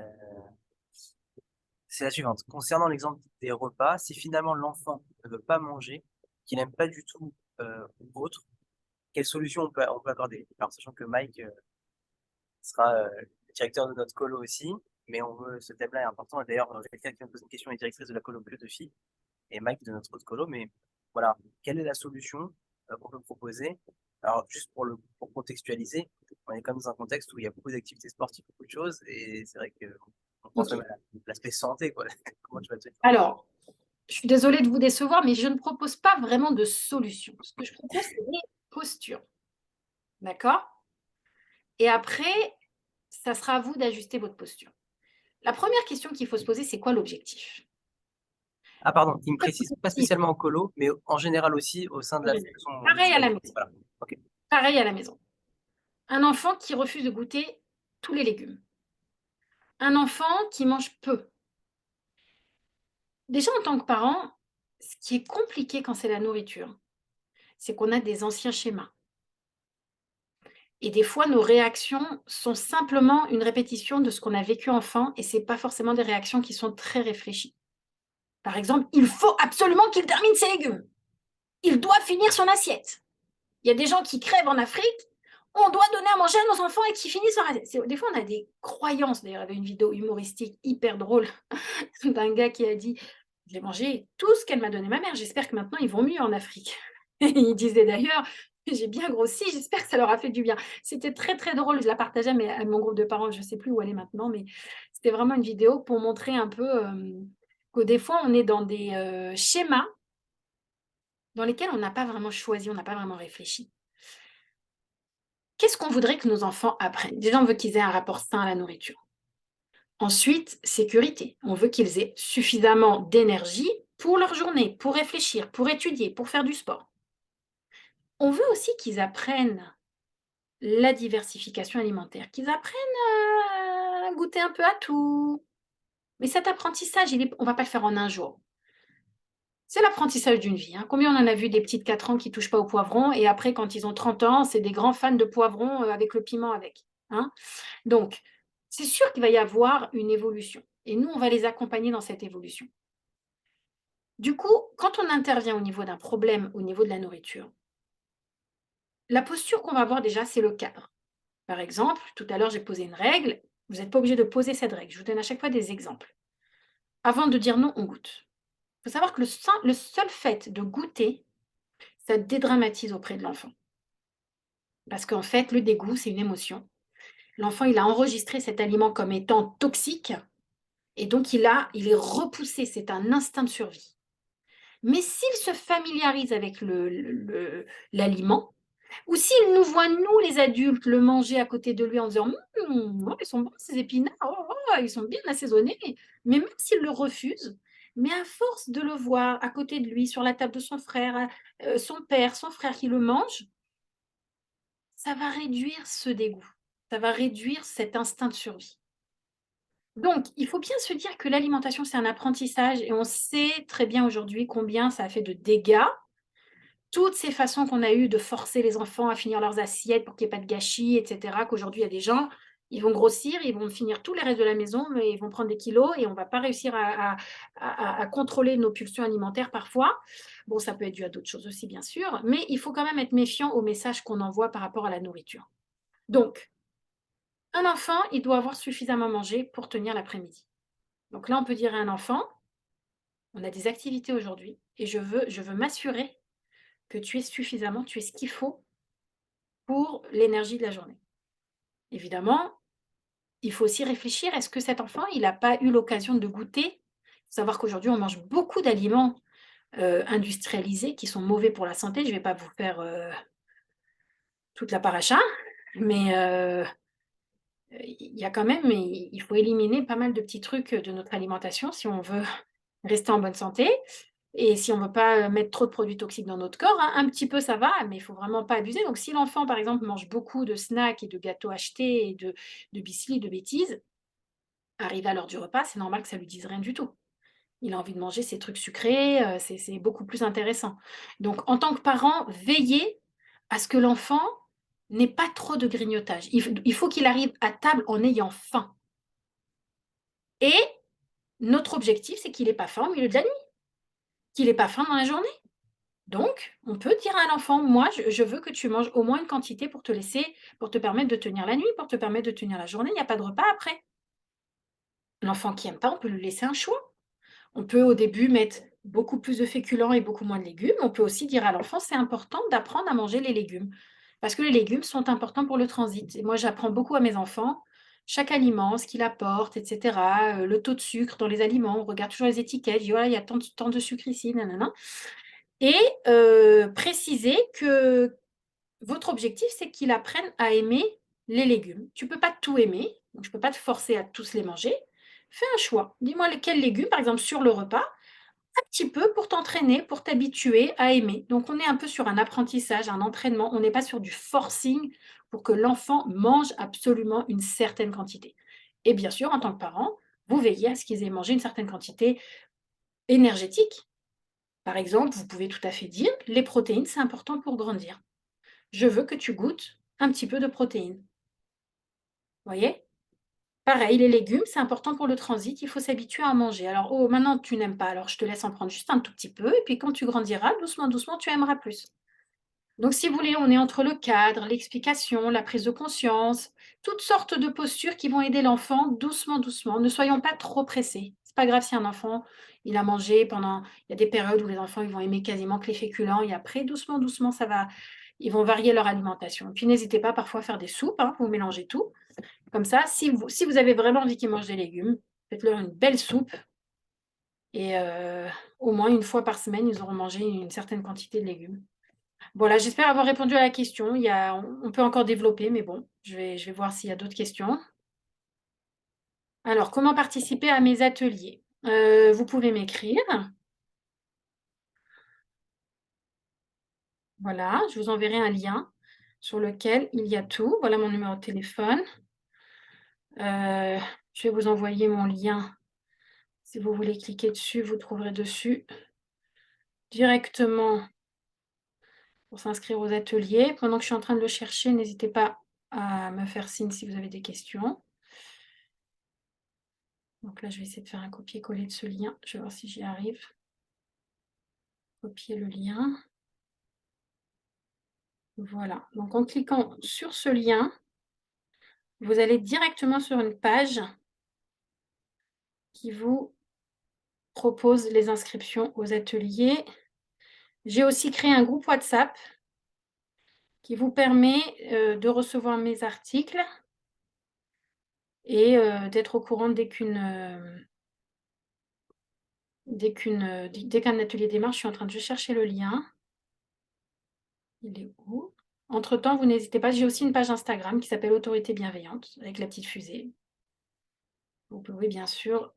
c'est la suivante. Concernant l'exemple des repas, si finalement l'enfant ne veut pas manger, qu'il n'aime pas du tout ou autre, quelle solution on peut accorder? Alors, sachant que Mike sera le directeur de notre colo aussi, mais ce thème-là est important. Et d'ailleurs, quelqu'un qui me pose une question est directrice de la colo que de filles, et Mike de notre autre colo. Mais voilà, quelle est la solution qu'on peut proposer? Alors, juste pour contextualiser, on est quand même dans un contexte où il y a beaucoup d'activités sportives, beaucoup de choses, et c'est vrai qu'on pense ok. même à l'aspect santé, quoi. Comment tu vas te dire? Alors, je suis désolée de vous décevoir, mais je ne propose pas vraiment de solution. Ce que je propose, c'est des postures. D'accord? Et après, ça sera à vous d'ajuster votre posture. La première question qu'il faut se poser, c'est quoi l'objectif? Ah, pardon, il me précise pas spécialement en colo, mais en général aussi au sein de son Pareil à la maison. Voilà. Ok. Pareil à la maison. Un enfant qui refuse de goûter tous les légumes. Un enfant qui mange peu. Déjà, en tant que parent, ce qui est compliqué quand c'est la nourriture, c'est qu'on a des anciens schémas. Et des fois, nos réactions sont simplement une répétition de ce qu'on a vécu enfant et ce n'est pas forcément des réactions qui sont très réfléchies. Par exemple, il faut absolument qu'il termine ses légumes. Il doit finir son assiette. Il y a des gens qui crèvent en Afrique, on doit donner à manger à nos enfants et qu'ils finissent leur assiette. Des fois, on a des croyances. D'ailleurs, il y avait une vidéo humoristique hyper drôle d'un gars qui a dit « J'ai mangé tout ce qu'elle m'a donné ma mère, j'espère que maintenant ils vont mieux en Afrique. » Il disait d'ailleurs « J'ai bien grossi, j'espère que ça leur a fait du bien. » C'était très très drôle, je la partageais à mon groupe de parents, je ne sais plus où elle est maintenant, mais c'était vraiment une vidéo pour montrer un peu que des fois on est dans des schémas dans lesquels on n'a pas vraiment choisi, on n'a pas vraiment réfléchi. Qu'est-ce qu'on voudrait que nos enfants apprennent? Déjà, on veut qu'ils aient un rapport sain à la nourriture. Ensuite, sécurité. On veut qu'ils aient suffisamment d'énergie pour leur journée, pour réfléchir, pour étudier, pour faire du sport. On veut aussi qu'ils apprennent la diversification alimentaire, qu'ils apprennent à goûter un peu à tout. Mais cet apprentissage, on ne va pas le faire en un jour. C'est l'apprentissage d'une vie. Hein. Combien on en a vu des petits de 4 ans qui ne touchent pas au poivron et après, quand ils ont 30 ans, c'est des grands fans de poivron avec le piment avec. Hein. Donc, c'est sûr qu'il va y avoir une évolution. Et nous, on va les accompagner dans cette évolution. Du coup, quand on intervient au niveau d'un problème, au niveau de la nourriture, la posture qu'on va avoir déjà, c'est le cadre. Par exemple, tout à l'heure, j'ai posé une règle. Vous n'êtes pas obligé de poser cette règle. Je vous donne à chaque fois des exemples. Avant de dire non, on goûte. Il faut savoir que le seul fait de goûter, ça dédramatise auprès de l'enfant. Parce qu'en fait, le dégoût, c'est une émotion. L'enfant, il a enregistré cet aliment comme étant toxique et donc il est repoussé. C'est un instinct de survie. Mais s'il se familiarise avec l'aliment, ou s'il nous voit, nous, les adultes, le manger à côté de lui en disant oh, ils sont bons ces épinards, oh, ils sont bien assaisonnés. Mais même s'il le refuse, mais à force de le voir à côté de lui, sur la table de son frère, son père, son frère qui le mange, ça va réduire ce dégoût. Ça va réduire cet instinct de survie. Donc, il faut bien se dire que l'alimentation, c'est un apprentissage et on sait très bien aujourd'hui combien ça a fait de dégâts. Toutes ces façons qu'on a eues de forcer les enfants à finir leurs assiettes pour qu'il n'y ait pas de gâchis, etc., qu'aujourd'hui, il y a des gens, ils vont grossir, ils vont finir tous les restes de la maison, mais ils vont prendre des kilos et on ne va pas réussir à contrôler nos pulsions alimentaires parfois. Bon, ça peut être dû à d'autres choses aussi, bien sûr, mais il faut quand même être méfiant aux messages qu'on envoie par rapport à la nourriture. Donc, un enfant, il doit avoir suffisamment mangé pour tenir l'après-midi. Donc là, on peut dire à un enfant, on a des activités aujourd'hui et je veux m'assurer que tu aies suffisamment, tu aies ce qu'il faut pour l'énergie de la journée. Évidemment, il faut aussi réfléchir, est-ce que cet enfant, il n'a pas eu l'occasion de goûter? Il faut savoir qu'aujourd'hui, on mange beaucoup d'aliments industrialisés qui sont mauvais pour la santé. Je ne vais pas vous faire toute la paracha, mais il y a quand même, il faut éliminer pas mal de petits trucs de notre alimentation si on veut rester en bonne santé. Et si on ne veut pas mettre trop de produits toxiques dans notre corps, hein, un petit peu ça va, mais il ne faut vraiment pas abuser. Donc, si l'enfant, par exemple, mange beaucoup de snacks et de gâteaux achetés et de biscuits, de bêtises, arrivé à l'heure du repas, c'est normal que ça ne lui dise rien du tout. Il a envie de manger ses trucs sucrés, c'est beaucoup plus intéressant. Donc, en tant que parent, veillez à ce que l'enfant n'ait pas trop de grignotage. Il faut qu'il arrive à table en ayant faim. Et notre objectif, c'est qu'il n'ait pas faim au milieu de la nuit, qu'il n'ait pas faim dans la journée. Donc, on peut dire à l'enfant, moi, je veux que tu manges au moins une quantité pour te laisser, pour te permettre de tenir la nuit, pour te permettre de tenir la journée. Il n'y a pas de repas après. L'enfant qui n'aime pas, on peut lui laisser un choix. On peut au début mettre beaucoup plus de féculents et beaucoup moins de légumes. On peut aussi dire à l'enfant, c'est important d'apprendre à manger les légumes. Parce que les légumes sont importants pour le transit. Et moi, j'apprends beaucoup à mes enfants, chaque aliment, ce qu'il apporte, etc. Le taux de sucre dans les aliments. On regarde toujours les étiquettes. Je dis, voilà, il y a tant de sucre ici, nanana. Et préciser que votre objectif, c'est qu'il apprenne à aimer les légumes. Tu ne peux pas tout aimer, donc je ne peux pas te forcer à tous les manger. Fais un choix. Dis-moi lesquels légumes, par exemple, sur le repas, un petit peu pour t'entraîner, pour t'habituer à aimer. Donc, on est un peu sur un apprentissage, un entraînement. On n'est pas sur du forcing pour que l'enfant mange absolument une certaine quantité. Et bien sûr, en tant que parent, vous veillez à ce qu'ils aient mangé une certaine quantité énergétique. Par exemple, vous pouvez tout à fait dire, les protéines, c'est important pour grandir. Je veux que tu goûtes un petit peu de protéines. Vous voyez? Pareil, les légumes, c'est important pour le transit, il faut s'habituer à en manger. Alors, oh, maintenant tu n'aimes pas, alors je te laisse en prendre juste un tout petit peu, et puis quand tu grandiras, doucement, doucement, tu aimeras plus. Donc, si vous voulez, on est entre le cadre, l'explication, la prise de conscience, toutes sortes de postures qui vont aider l'enfant doucement, doucement. Ne soyons pas trop pressés. C'est pas grave si un enfant, il a mangé pendant... Il y a des périodes où les enfants, ils vont aimer quasiment que les féculents, et après, doucement, doucement, ça va... Ils vont varier leur alimentation. Et puis, n'hésitez pas parfois à faire des soupes, hein, vous mélangez tout. Comme ça, si vous avez vraiment envie qu'ils mangent des légumes, faites-leur une belle soupe. Et au moins une fois par semaine, ils auront mangé une certaine quantité de légumes. Voilà, j'espère avoir répondu à la question. On peut encore développer, mais bon, je vais voir s'il y a d'autres questions. Alors, comment participer à mes ateliers? Vous pouvez m'écrire. Voilà, je vous enverrai un lien sur lequel il y a tout. Voilà mon numéro de téléphone. Je vais vous envoyer mon lien. Si vous voulez cliquer dessus, vous trouverez dessus directement pour s'inscrire aux ateliers. Pendant que je suis en train de le chercher, n'hésitez pas à me faire signe si vous avez des questions. Donc là, je vais essayer de faire un copier-coller de ce lien. Je vais voir si j'y arrive. Copier le lien. Voilà. Donc en cliquant sur ce lien, vous allez directement sur une page qui vous propose les inscriptions aux ateliers. J'ai aussi créé un groupe WhatsApp qui vous permet de recevoir mes articles et d'être au courant dès qu'un atelier démarre. Je suis en train de chercher le lien. Il est où? Entre-temps, vous n'hésitez pas, j'ai aussi une page Instagram qui s'appelle Autorité bienveillante avec la petite fusée. Vous pouvez bien sûr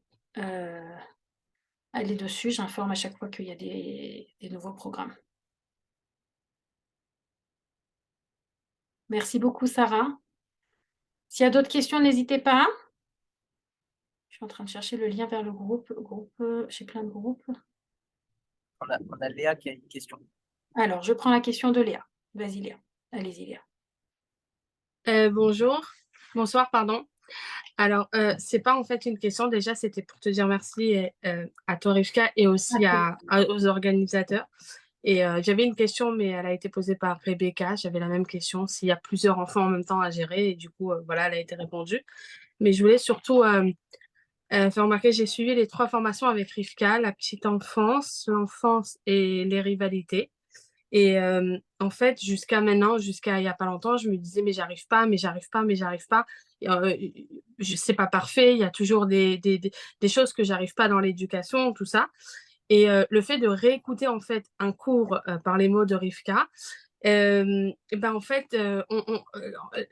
aller dessus, j'informe à chaque fois qu'il y a des nouveaux programmes. Merci beaucoup, Sarah. S'il y a d'autres questions, n'hésitez pas. Je suis en train de chercher le lien vers le groupe. J'ai plein de groupes. On a Léa qui a une question. Alors, je prends la question de Léa. Vas-y, Léa. Allez-y, Léa. Bonsoir, pardon. Alors, c'est pas en fait une question, déjà, c'était pour te dire merci à toi, Rivka, et aussi aux organisateurs. Et j'avais une question, mais elle a été posée par Rebecca. J'avais la même question, s'il y a plusieurs enfants en même temps à gérer, et du coup, voilà, elle a été répondue. Mais je voulais surtout faire remarquer, j'ai suivi les 3 formations avec Rivka, la petite enfance, l'enfance et les rivalités. Et en fait, jusqu'à maintenant, jusqu'à il n'y a pas longtemps, je me disais, mais j'arrive pas, mais j'arrive pas, mais j'arrive pas. C'est pas parfait, il y a toujours des choses que j'arrive pas dans l'éducation, tout ça. Et le fait de réécouter en fait un cours par les mots de Rivka, et ben en fait,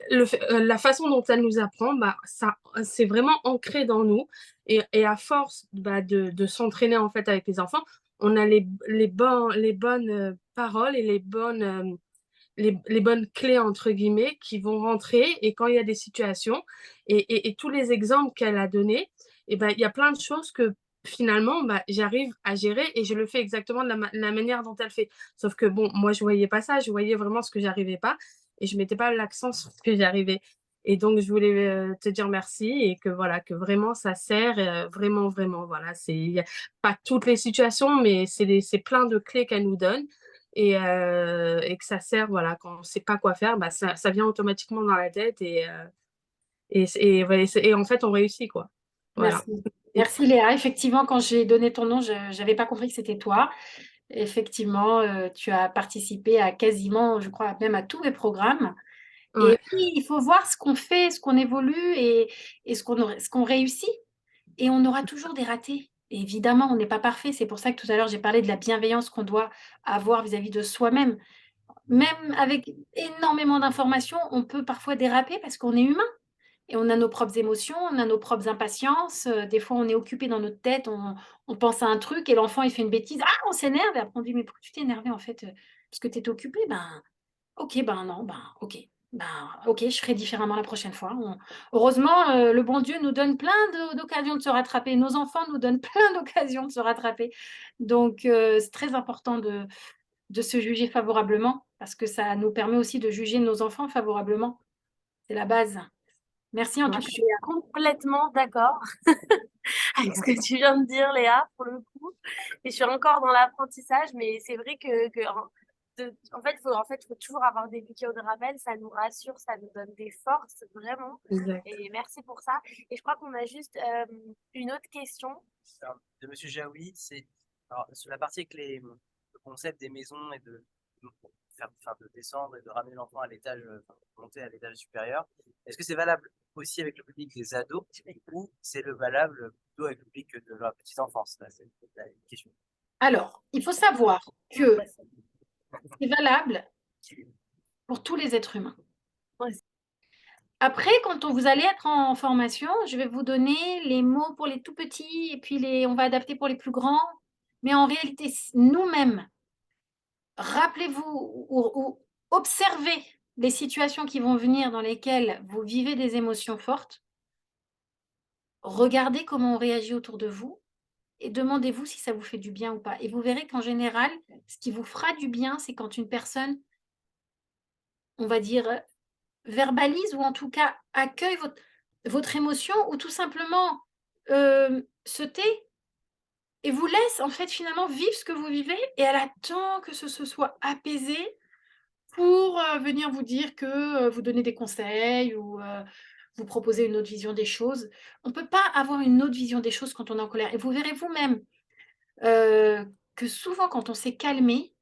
la façon dont elle nous apprend, bah, ça, c'est vraiment ancré dans nous. Et à force bah, de s'entraîner en fait avec les enfants, on a les bonnes paroles et les bonnes clés, entre guillemets, qui vont rentrer. Et quand il y a des situations, et tous les exemples qu'elle a donnés, et ben, il y a plein de choses que finalement, bah, j'arrive à gérer et je le fais exactement de la manière dont elle fait. Sauf que, bon, moi, je voyais pas ça. Je voyais vraiment ce que j'arrivais pas et je mettais pas l'accent sur ce que j'arrivais. Et donc, je voulais te dire merci et que voilà, que vraiment, ça sert vraiment, vraiment. Voilà, y a pas toutes les situations, mais c'est plein de clés qu'elle nous donne et que ça sert, voilà, quand on sait pas quoi faire, bah, ça vient automatiquement dans la tête et en fait, on réussit, quoi. Voilà. Merci. Merci, Léa. Effectivement, quand j'ai donné ton nom, je n'avais pas compris que c'était toi. Effectivement, tu as participé à quasiment, je crois, même à tous les programmes. Ouais. Et oui, il faut voir ce qu'on fait, ce qu'on évolue et ce qu'on réussit. Et on aura toujours des ratés. Et évidemment, on n'est pas parfait. C'est pour ça que tout à l'heure, j'ai parlé de la bienveillance qu'on doit avoir vis-à-vis de soi-même. Même avec énormément d'informations, on peut parfois déraper parce qu'on est humain. Et on a nos propres émotions, on a nos propres impatiences. Des fois, on est occupé dans notre tête, on pense à un truc et l'enfant, il fait une bêtise. Ah, on s'énerve. Et après, on dit, mais pourquoi tu t'es énervé en fait? Parce que tu étais occupé. Ben, ok, ben non, ben ok. Ben, ok, je ferai différemment la prochaine fois. Heureusement, le bon Dieu nous donne plein d'occasions de se rattraper. Nos enfants nous donnent plein d'occasions de se rattraper. Donc, c'est très important de se juger favorablement parce que ça nous permet aussi de juger nos enfants favorablement. C'est la base. Merci en tout Je cas. suis complètement d'accord avec ce que tu viens de dire, Léa, pour le coup. Et je suis encore dans l'apprentissage, mais c'est vrai en fait, faut toujours avoir des piqûres de rappel. Ça nous rassure, ça nous donne des forces, vraiment. Exact. Et merci pour ça. Et je crois qu'on a juste une autre question. De Monsieur Jaoui, c'est sur la partie avec le concept des maisons et de descendre et de ramener l'enfant à l'étage, monter à l'étage supérieur. Est-ce que c'est valable aussi avec le public des ados ou c'est le valable plutôt avec le public de la petite enfance? C'est la question. Alors, il faut savoir que c'est valable pour tous les êtres humains. Après, quand vous allez être en formation, je vais vous donner les mots pour les tout petits et puis on va adapter pour les plus grands. Mais en réalité, nous-mêmes, rappelez-vous ou observez les situations qui vont venir dans lesquelles vous vivez des émotions fortes. Regardez comment on réagit autour de vous et demandez-vous si ça vous fait du bien ou pas. Et vous verrez qu'en général, ce qui vous fera du bien, c'est quand une personne, on va dire, verbalise ou en tout cas accueille votre émotion ou tout simplement se tait et vous laisse en fait finalement vivre ce que vous vivez et elle attend que ce se soit apaisé pour venir vous dire que vous donner des conseils ou vous proposer une autre vision des choses. On ne peut pas avoir une autre vision des choses quand on est en colère. Et vous verrez vous-même que souvent, quand on s'est calmé,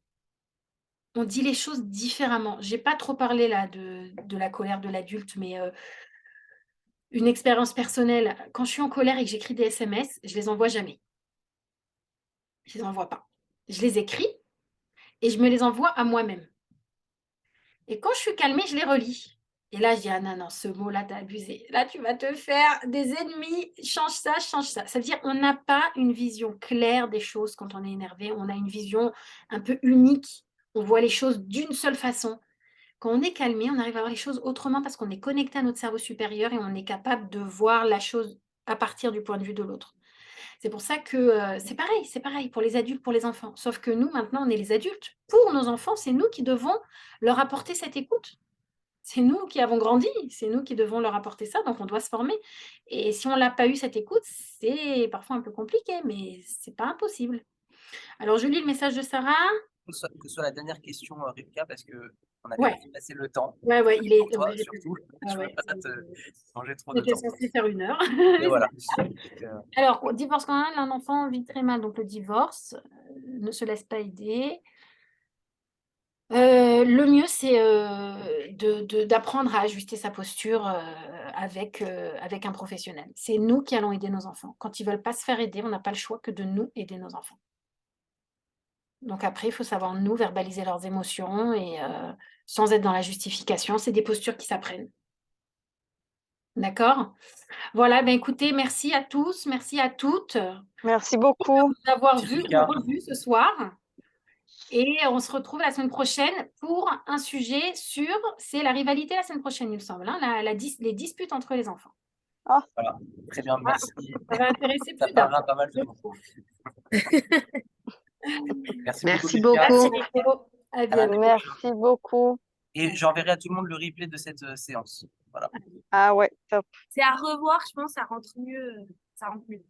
on dit les choses différemment. J'ai pas trop parlé là de la colère de l'adulte, mais une expérience personnelle. Quand je suis en colère et que j'écris des SMS, je les envoie jamais. Je les envoie pas. Je les écris et je me les envoie à moi-même. Et quand je suis calmée, je les relis. Et là, je dis, ah non, non, ce mot-là, t'as abusé. Là, tu vas te faire des ennemis. Change ça, change ça. Ça veut dire qu'on n'a pas une vision claire des choses quand on est énervé. On a une vision un peu unique. On voit les choses d'une seule façon. Quand on est calmé, on arrive à voir les choses autrement parce qu'on est connecté à notre cerveau supérieur et on est capable de voir la chose à partir du point de vue de l'autre. C'est pour ça que c'est pareil pour les adultes, pour les enfants. Sauf que nous, maintenant, on est les adultes. Pour nos enfants, c'est nous qui devons leur apporter cette écoute. C'est nous qui avons grandi, c'est nous qui devons leur apporter ça, donc on doit se former. Et si on n'a pas eu cette écoute, c'est parfois un peu compliqué, mais c'est pas impossible. Alors, je lis le message de Sarah. Que ce soit la dernière question, Rivka, parce qu'on a Ouais. déjà dépassé le temps. Ouais, il est. Pour toi, ouais, j'ai surtout. Ah Je ouais, veux pas te manger trop on de était temps. censé faire 1 heure. Mais voilà. Alors, divorce quand même, un enfant vit très mal, donc le divorce ne se laisse pas aider. Le mieux, c'est d'apprendre à ajuster sa posture avec un professionnel. C'est nous qui allons aider nos enfants. Quand ils ne veulent pas se faire aider, on n'a pas le choix que de nous aider nos enfants. Donc après, il faut savoir nous verbaliser leurs émotions et sans être dans la justification. C'est des postures qui s'apprennent. D'accord? Voilà, ben écoutez, merci à tous, merci à toutes Merci beaucoup. d'avoir Merci, vu ou Rivka. revu ce soir. Et on se retrouve la semaine prochaine pour un sujet sur, c'est la rivalité la semaine prochaine, il me semble, hein, les disputes entre les enfants. Voilà. Très bien, merci. Ça va intéresser Ça plus d'un. parlera pas mal de monde. Merci Merci beaucoup, Rivka. beaucoup. Merci beaucoup. À À bientôt. lundi Merci prochain. beaucoup. Et j'enverrai à tout le monde le replay de cette séance. Voilà. Ah ouais, top. C'est à revoir, je pense, ça rentre mieux. Ça rentre mieux.